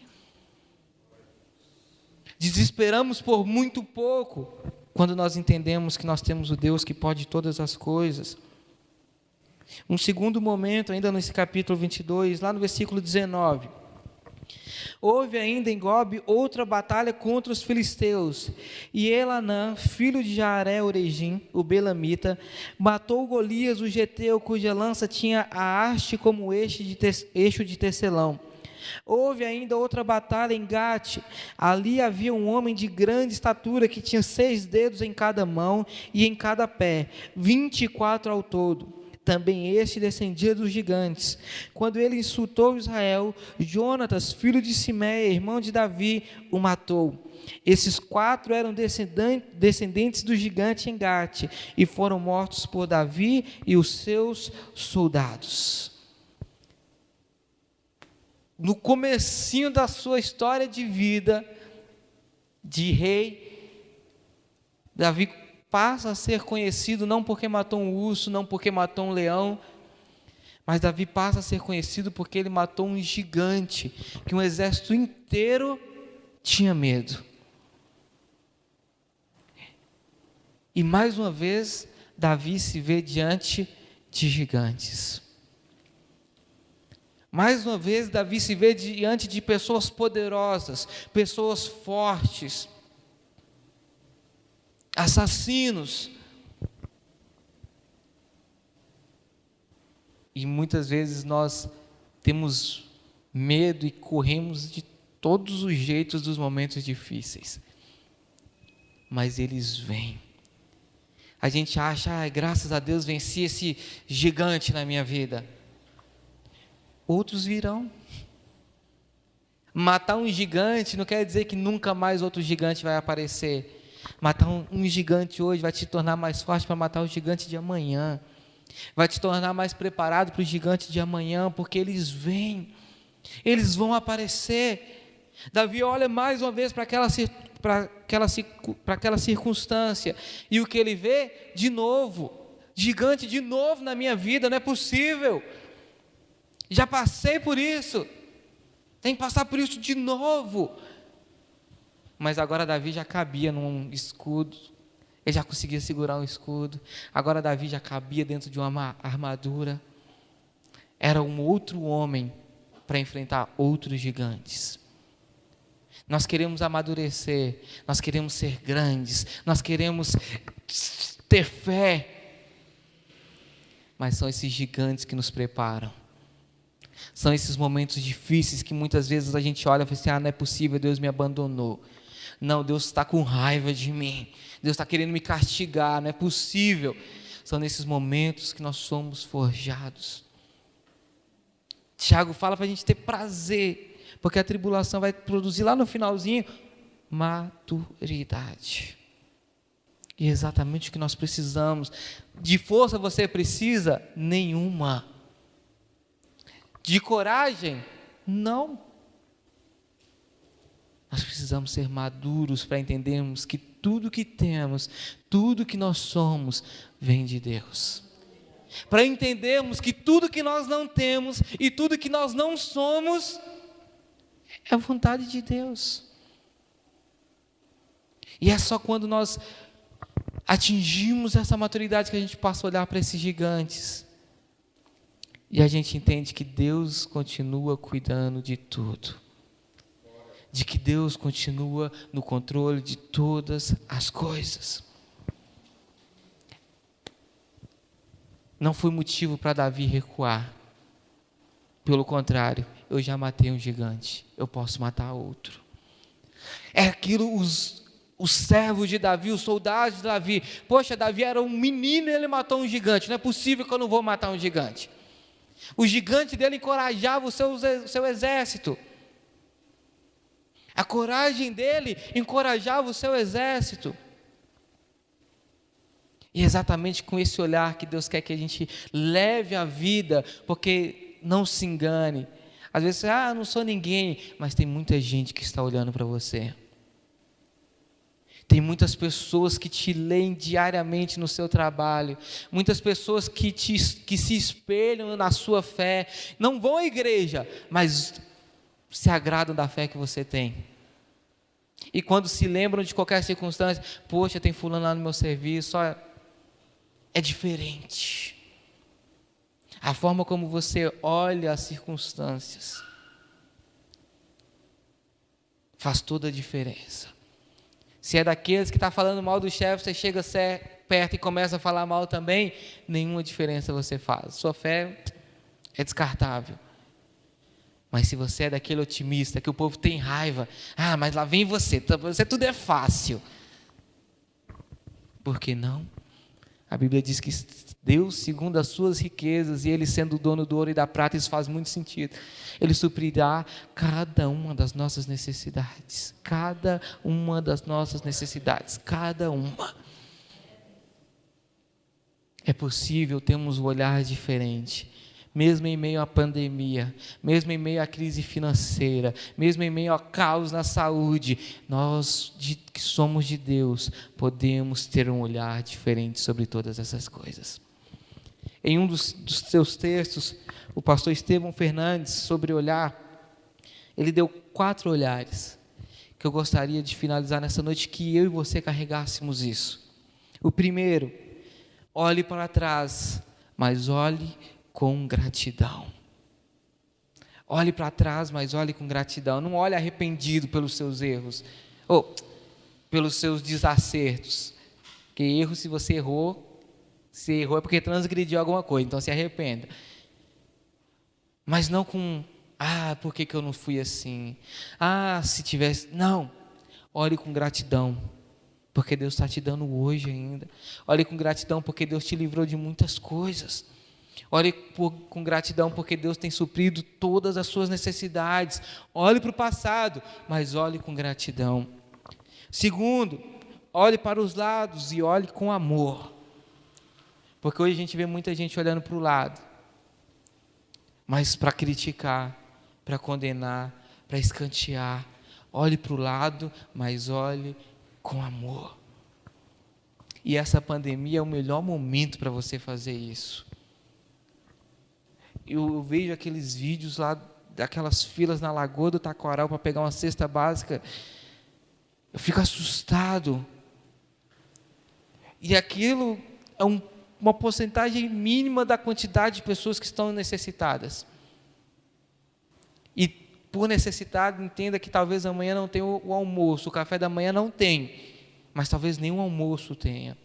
Desesperamos por muito pouco, quando nós entendemos que nós temos o Deus que pode todas as coisas. Um segundo momento, ainda nesse capítulo 22, lá no versículo 19. Houve ainda em Gobe outra batalha contra os filisteus, e Elanã, filho de Jaaré-Oregim, o belamita, matou Golias, o geteu, cuja lança tinha a haste como eixo de tecelão. Houve ainda outra batalha em Gate. Ali havia um homem de grande estatura, que tinha 6 dedos em cada mão e em cada pé, 24 ao todo. Também este descendia dos gigantes. Quando ele insultou Israel, Jonatas, filho de Simeia, irmão de Davi, o matou. Esses 4 eram descendentes do gigante em Gate, e foram mortos por Davi e os seus soldados. No comecinho da sua história de vida, de rei, Davi passa a ser conhecido não porque matou um urso, não porque matou um leão, mas Davi passa a ser conhecido porque ele matou um gigante, que um exército inteiro tinha medo. E mais uma vez, Davi se vê diante de gigantes. Mais uma vez, Davi se vê diante de pessoas poderosas, pessoas fortes, assassinos. E muitas vezes nós temos medo e corremos de todos os jeitos dos momentos difíceis. Mas eles vêm. A gente acha, graças a Deus venci esse gigante na minha vida. Outros virão. Matar um gigante não quer dizer que nunca mais outro gigante vai aparecer. Matar um gigante hoje vai te tornar mais forte para matar o gigante de amanhã. Vai te tornar mais preparado para o gigante de amanhã, porque eles vêm. Eles vão aparecer. Davi olha mais uma vez para aquela circunstância, e o que ele vê? De novo, gigante de novo na minha vida, não é possível. Já passei por isso, tem que passar por isso de novo. Mas agora Davi já cabia num escudo, ele já conseguia segurar um escudo. Agora Davi já cabia dentro de uma armadura. Era um outro homem para enfrentar outros gigantes. Nós queremos amadurecer, nós queremos ser grandes, nós queremos ter fé. Mas são esses gigantes que nos preparam. São esses momentos difíceis que muitas vezes a gente olha e fala assim, não é possível, Deus me abandonou. Não, Deus está com raiva de mim. Deus está querendo me castigar, não é possível. São nesses momentos que nós somos forjados. Tiago fala para a gente ter prazer, porque a tribulação vai produzir lá no finalzinho maturidade. E é exatamente o que nós precisamos. De força você precisa? Nenhuma. De coragem? Não. Nós precisamos ser maduros para entendermos que tudo que temos, tudo que nós somos, vem de Deus. Para entendermos que tudo que nós não temos e tudo que nós não somos, é a vontade de Deus. E é só quando nós atingimos essa maturidade que a gente passa a olhar para esses gigantes. E a gente entende que Deus continua cuidando de tudo. De que Deus continua no controle de todas as coisas. Não foi motivo para Davi recuar. Pelo contrário, eu já matei um gigante, eu posso matar outro. É aquilo, os servos de Davi, os soldados de Davi. Poxa, Davi era um menino e ele matou um gigante. Não é possível que eu não vou matar um gigante. O gigante dele encorajava o seu exército. A coragem dele encorajava o seu exército. E é exatamente com esse olhar que Deus quer que a gente leve a vida, porque não se engane. Às vezes você, não sou ninguém, mas tem muita gente que está olhando para você. Tem muitas pessoas que te leem diariamente no seu trabalho, muitas pessoas que se espelham na sua fé, não vão à igreja, mas se agradam da fé que você tem. E quando se lembram de qualquer circunstância, poxa, tem fulano lá no meu serviço, é diferente. A forma como você olha as circunstâncias faz toda a diferença. Se é daqueles que está falando mal do chefe, você chega perto e começa a falar mal também, nenhuma diferença você faz. Sua fé é descartável. Mas se você é daquele otimista, que o povo tem raiva, mas lá vem você tudo é fácil. Por que não? A Bíblia diz que Deus, segundo as suas riquezas, e Ele sendo o dono do ouro e da prata, isso faz muito sentido. Ele suprirá cada uma das nossas necessidades. Cada uma das nossas necessidades. Cada uma. É possível termos um olhar diferente. Mesmo em meio à pandemia, mesmo em meio à crise financeira, mesmo em meio ao caos na saúde, nós que somos de Deus, podemos ter um olhar diferente sobre todas essas coisas. Em um dos seus textos, o pastor Estevão Fernandes, sobre olhar, ele deu 4 olhares, que eu gostaria de finalizar nessa noite, que eu e você carregássemos isso. O primeiro, olhe para trás, mas olhe com gratidão. Olhe para trás, mas olhe com gratidão. Não olhe arrependido pelos seus erros, ou pelos seus desacertos. Porque erro, se você errou, é porque transgrediu alguma coisa, então se arrependa. Mas não com, por que eu não fui assim? Se tivesse... Não, olhe com gratidão, porque Deus está te dando hoje ainda. Olhe com gratidão, porque Deus te livrou de muitas coisas. Olhe com gratidão, porque Deus tem suprido todas as suas necessidades. Olhe para o passado, mas olhe com gratidão. Segundo, olhe para os lados e olhe com amor. Porque hoje a gente vê muita gente olhando para o lado, mas para criticar, para condenar, para escantear. Olhe para o lado, mas olhe com amor. E essa pandemia é o melhor momento para você fazer isso. Eu vejo aqueles vídeos lá, daquelas filas na Lagoa do Taquaral para pegar uma cesta básica. Eu fico assustado. E aquilo é uma porcentagem mínima da quantidade de pessoas que estão necessitadas. E por necessidade, entenda que talvez amanhã não tenha o almoço, o café da manhã não tem, mas talvez nem o almoço tenha.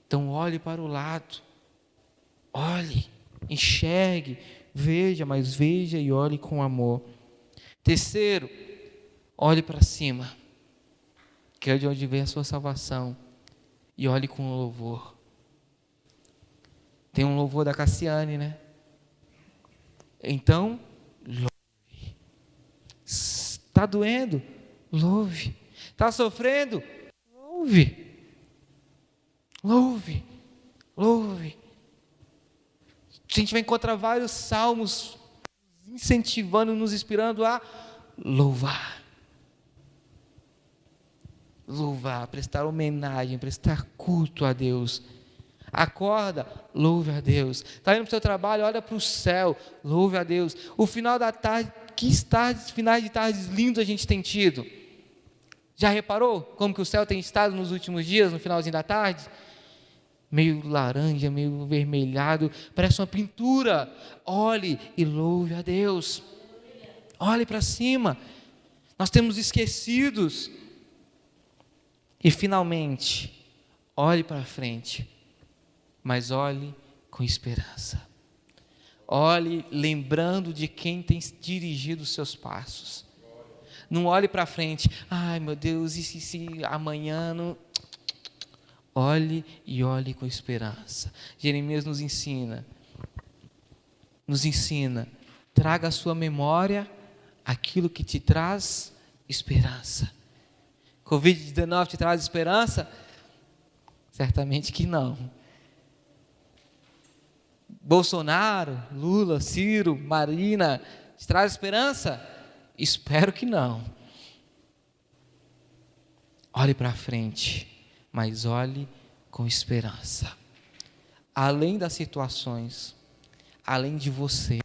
Então olhe para o lado, olhe, enxergue, veja, mas veja e olhe com amor. Terceiro, olhe para cima, que é de onde vem a sua salvação, e olhe com louvor. Tem um louvor da Cassiane, né? Então, louve. Está doendo? Louve. Está sofrendo? Louve. Louve. Louve. A gente vai encontrar vários salmos incentivando, nos inspirando a louvar. Louvar, prestar homenagem, prestar culto a Deus. Acorda, louve a Deus. Está indo para o seu trabalho, olha para o céu, louve a Deus. O final da tarde, finais de tardes lindos a gente tem tido. Já reparou como que o céu tem estado nos últimos dias, no finalzinho da tarde? Meio laranja, meio vermelhado, parece uma pintura. Olhe e louve a Deus. Olhe para cima. Nós temos esquecidos. E finalmente, olhe para frente, mas olhe com esperança. Olhe lembrando de quem tem dirigido os seus passos. Não olhe para frente, ai meu Deus, e se amanhã não... Olhe e olhe com esperança. Jeremias nos ensina, traga à sua memória aquilo que te traz esperança. Covid-19 te traz esperança? Certamente que não. Bolsonaro, Lula, Ciro, Marina, te traz esperança? Espero que não. Olhe para frente, mas olhe com esperança. Além das situações, além de você,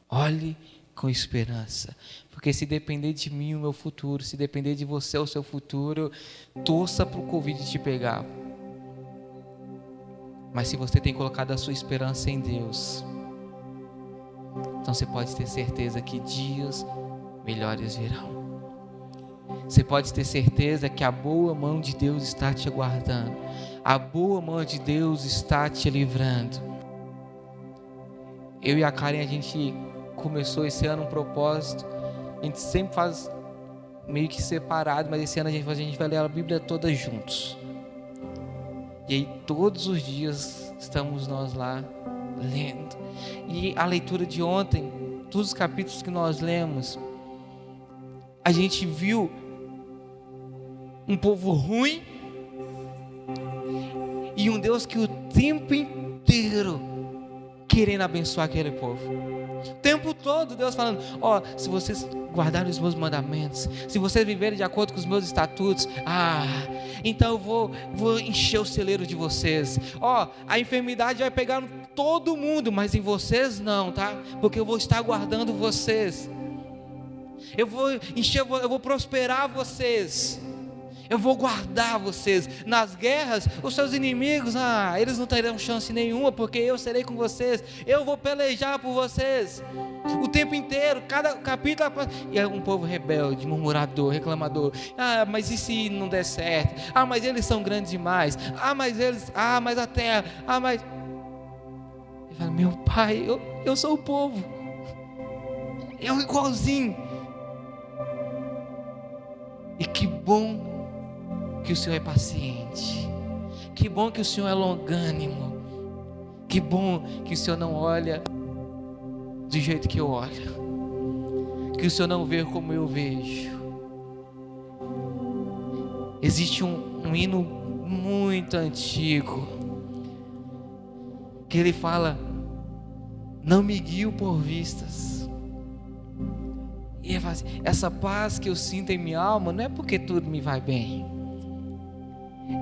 olhe com esperança. Porque se depender de mim, o meu futuro, se depender de você, o seu futuro, torça para o Covid te pegar. Mas se você tem colocado a sua esperança em Deus, então você pode ter certeza que dias melhores virão. Você pode ter certeza que a boa mão de Deus está te aguardando. A boa mão de Deus está te livrando. Eu e a Karen, a gente começou esse ano um propósito. A gente sempre faz meio que separado, mas esse ano a gente vai ler a Bíblia toda juntos. E aí todos os dias estamos nós lá lendo. E a leitura de ontem, todos os capítulos que nós lemos, a gente viu um povo ruim e um Deus que o tempo inteiro querendo abençoar aquele povo. O tempo todo Deus falando, se vocês guardarem os meus mandamentos, se vocês viverem de acordo com os meus estatutos, então eu vou encher o celeiro de vocês. A enfermidade vai pegar todo mundo, mas em vocês não, tá? Porque eu vou estar guardando vocês. Eu vou prosperar vocês. Eu vou guardar vocês. Nas guerras, os seus inimigos, eles não terão chance nenhuma, porque eu serei com vocês. Eu vou pelejar por vocês. O tempo inteiro, cada capítulo. E é um povo rebelde, murmurador, reclamador. Mas e se não der certo? Mas eles são grandes demais. Mas a terra. Ele fala: meu pai, eu sou o povo. Eu igualzinho. E que bom que o Senhor é paciente, que bom que o Senhor é longânimo, que bom que o Senhor não olha do jeito que eu olho, que o Senhor não vê como eu vejo. Existe um hino muito antigo, que ele fala: não me guio por vistas. E ele fala assim: essa paz que eu sinto em minha alma não é porque tudo me vai bem,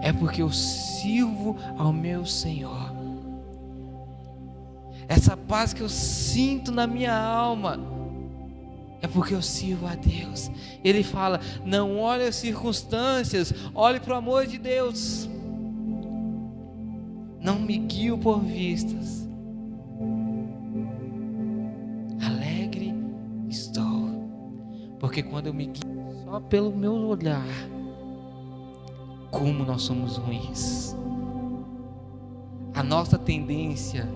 é porque eu sirvo ao meu Senhor. Essa paz que eu sinto na minha alma é porque eu sirvo a Deus. Ele fala: não olhe as circunstâncias, olhe para o amor de Deus. Não me guio por vistas. Alegre estou, porque quando eu me guio só pelo meu olhar, como nós somos ruins. A nossa tendência,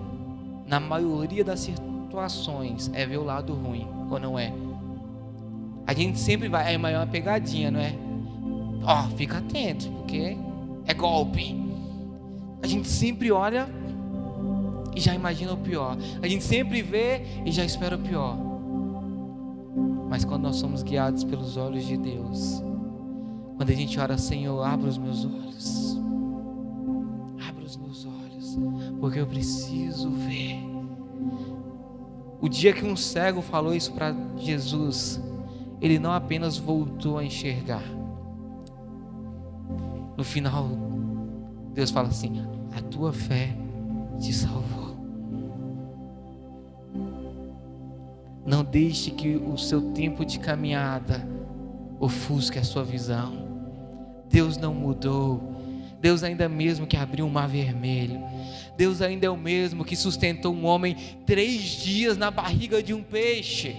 na maioria das situações, é ver o lado ruim, ou não é? A gente sempre vai, mas é uma pegadinha, não é? Fica atento, porque é golpe. A gente sempre olha e já imagina o pior. A gente sempre vê e já espera o pior. Mas quando nós somos guiados pelos olhos de Deus, quando a gente ora: Senhor, abra os meus olhos, porque eu preciso ver. O dia que um cego falou isso para Jesus, ele não apenas voltou a enxergar. No final, Deus fala assim: a tua fé te salvou. Não deixe que o seu tempo de caminhada ofusque a sua visão. Deus não mudou. Deus ainda é o mesmo que abriu um mar vermelho. Deus ainda é o mesmo que sustentou um homem 3 dias na barriga de um peixe.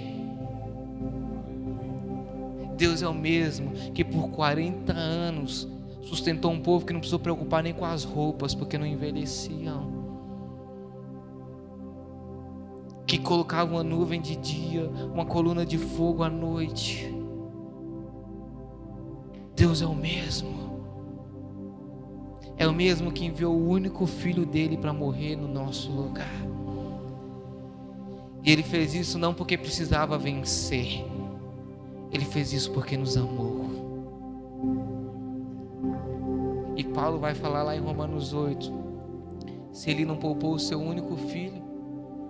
Deus é o mesmo que por 40 anos sustentou um povo que não precisou preocupar nem com as roupas, porque não envelheciam. Que colocava uma nuvem de dia, uma coluna de fogo à noite. Deus é o mesmo. É o mesmo que enviou o único filho dele para morrer no nosso lugar. E ele fez isso não porque precisava vencer. Ele fez isso porque nos amou. E Paulo vai falar lá em Romanos 8: se ele não poupou o seu único filho,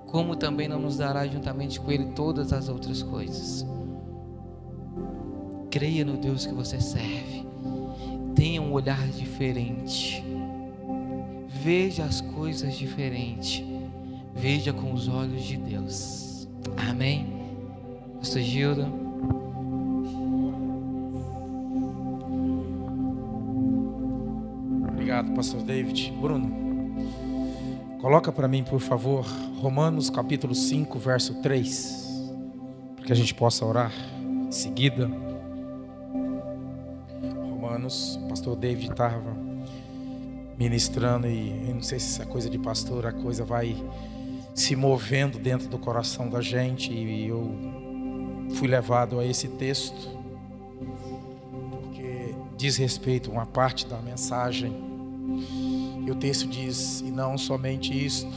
como também não nos dará juntamente com ele todas as outras coisas? Creia no Deus que você serve. Tenha um olhar diferente. Veja as coisas diferente. Veja com os olhos de Deus. Amém? Pastor Gilda. Obrigado, Pastor David. Bruno, coloca para mim, por favor, Romanos capítulo 5, verso 3, para que a gente possa orar em seguida. O pastor David estava ministrando e eu não sei se essa coisa de pastor, a coisa vai se movendo dentro do coração da gente, e eu fui levado a esse texto porque diz respeito a uma parte da mensagem, e o texto diz: e não somente isto,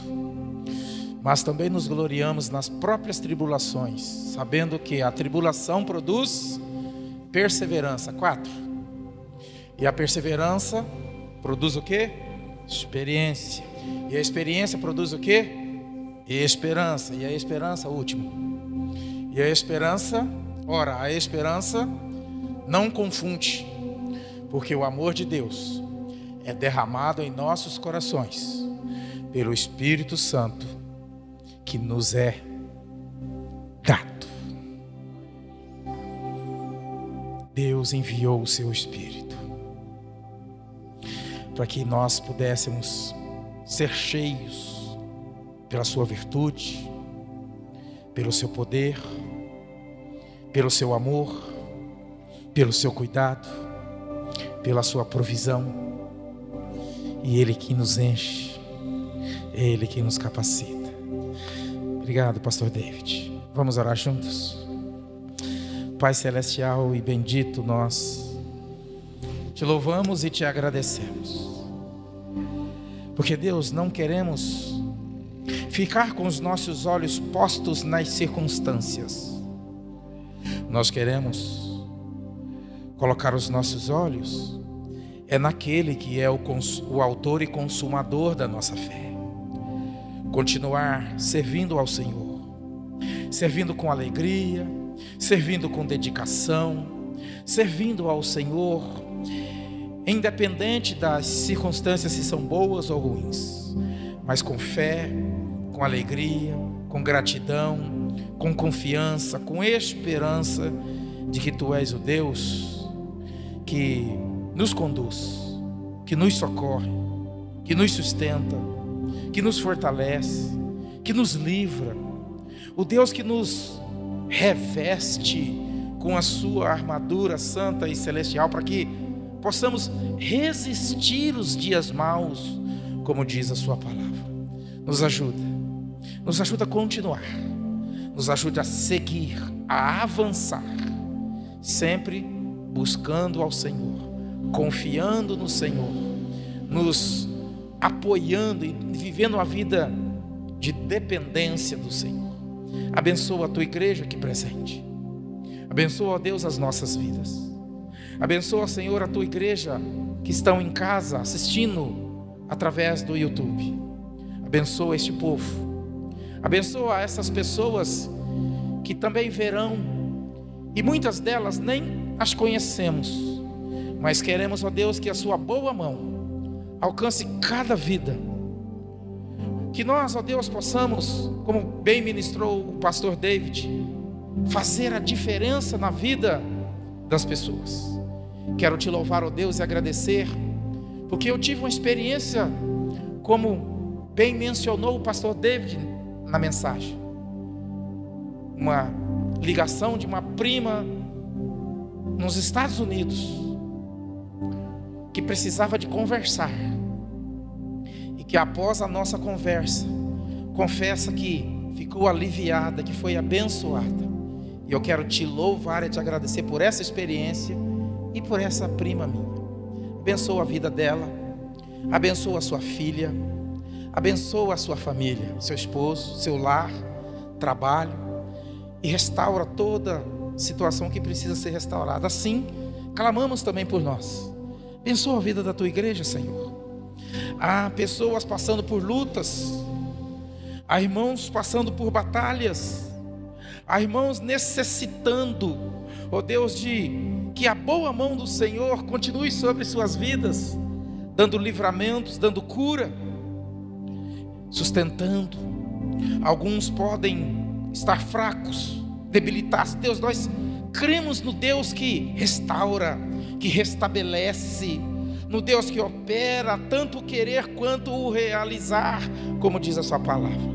mas também nos gloriamos nas próprias tribulações, sabendo que a tribulação produz perseverança. 4. E a perseverança produz o quê? Experiência. E a experiência produz o quê? Esperança. E a esperança, último. E a esperança, a esperança não confunde, porque o amor de Deus é derramado em nossos corações pelo Espírito Santo que nos é dado. Deus enviou o seu Espírito. para que nós pudéssemos ser cheios pela sua virtude, pelo seu poder, pelo seu amor, pelo seu cuidado, pela sua provisão. E Ele que nos enche, é Ele que nos capacita. Obrigado, pastor David. Vamos orar juntos? Pai celestial e bendito, nós te louvamos e te agradecemos, porque Deus, não queremos ficar com os nossos olhos postos nas circunstâncias. Nós queremos colocar os nossos olhos naquele que é o autor e consumador da nossa fé. Continuar servindo ao Senhor, servindo com alegria, servindo com dedicação, servindo ao Senhor, independente das circunstâncias, se são boas ou ruins, mas com fé, com alegria, com gratidão, com confiança, com esperança de que Tu és o Deus que nos conduz, que nos socorre, que nos sustenta, que nos fortalece, que nos livra, o Deus que nos reveste com a sua armadura santa e celestial, para que possamos resistir os dias maus, como diz a sua palavra. Nos ajuda a continuar, nos ajude a seguir, a avançar, sempre buscando ao Senhor, confiando no Senhor, nos apoiando e vivendo uma vida de dependência do Senhor. Abençoa a Tua igreja aqui presente. Abençoa, ó Deus, as nossas vidas. Abençoa, Senhor, a Tua igreja que estão em casa assistindo através do YouTube. Abençoa este povo. Abençoa essas pessoas que também verão, e muitas delas nem as conhecemos, mas queremos, ó Deus, que a Sua boa mão alcance cada vida. Que nós, ó Deus, possamos, como bem ministrou o pastor David, fazer a diferença na vida das pessoas. Quero Te louvar, ó Deus, e agradecer, porque eu tive uma experiência, como bem mencionou o pastor David na mensagem, uma ligação de uma prima nos Estados Unidos, que precisava de conversar, e que após a nossa conversa, confessa que ficou aliviada, que foi abençoada. E eu quero Te louvar e Te agradecer por essa experiência e por essa prima minha. Abençoa a vida dela, abençoa a sua filha, abençoa a sua família, seu esposo, seu lar, trabalho, e restaura toda situação que precisa ser restaurada. Assim, clamamos também por nós. Abençoa a vida da Tua igreja, Senhor. Há pessoas passando por lutas, há irmãos passando por batalhas, há irmãos necessitando, ó Deus, de que a boa mão do Senhor continue sobre suas vidas, dando livramentos, dando cura, sustentando. Alguns podem estar fracos, debilitados. Deus, nós cremos no Deus que restaura, que restabelece, no Deus que opera tanto o querer quanto o realizar, como diz a Sua palavra.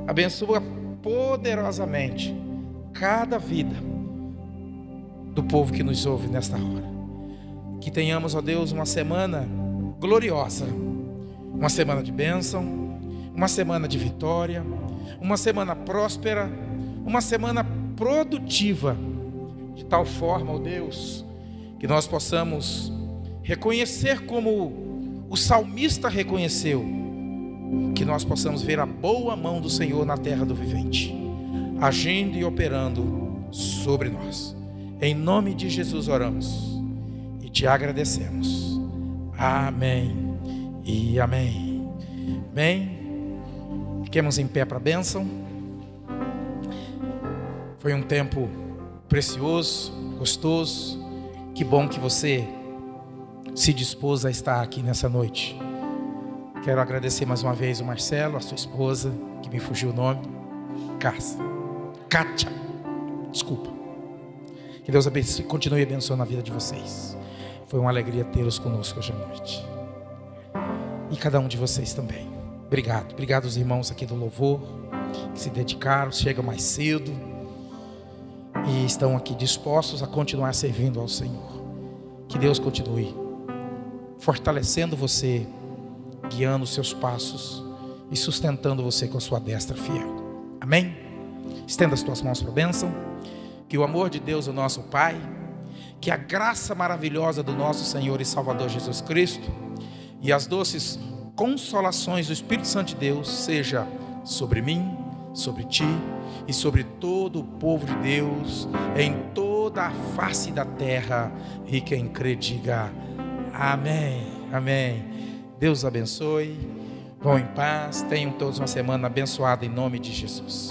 Abençoa poderosamente cada vida do povo que nos ouve nesta hora. Que tenhamos, ó Deus, uma semana gloriosa, uma semana de bênção, uma semana de vitória, uma semana próspera, uma semana produtiva, de tal forma, ó Deus, que nós possamos reconhecer como o salmista reconheceu, que nós possamos ver a boa mão do Senhor na terra do vivente, agindo e operando sobre nós. Em nome de Jesus oramos e Te agradecemos. Amém e amém. Amém. Fiquemos em pé para a bênção. Foi um tempo precioso, gostoso. Que bom que você se dispôs a estar aqui nessa noite. Quero agradecer mais uma vez o Marcelo, a sua esposa, que me fugiu o nome, Kátia, desculpa. Que Deus continue abençoando a vida de vocês. Foi uma alegria tê-los conosco hoje à noite. E cada um de vocês também. Obrigado. Obrigado aos irmãos aqui do louvor, que se dedicaram, chegam mais cedo e estão aqui dispostos a continuar servindo ao Senhor. Que Deus continue fortalecendo você, guiando os seus passos e sustentando você com a sua destra fiel. Amém? Estenda as tuas mãos para a bênção. Que o amor de Deus, o nosso Pai, que a graça maravilhosa do nosso Senhor e Salvador Jesus Cristo e as doces consolações do Espírito Santo de Deus seja sobre mim, sobre ti e sobre todo o povo de Deus em toda a face da terra, e quem crê diga amém, amém. Deus abençoe, vão em paz, tenham todos uma semana abençoada em nome de Jesus.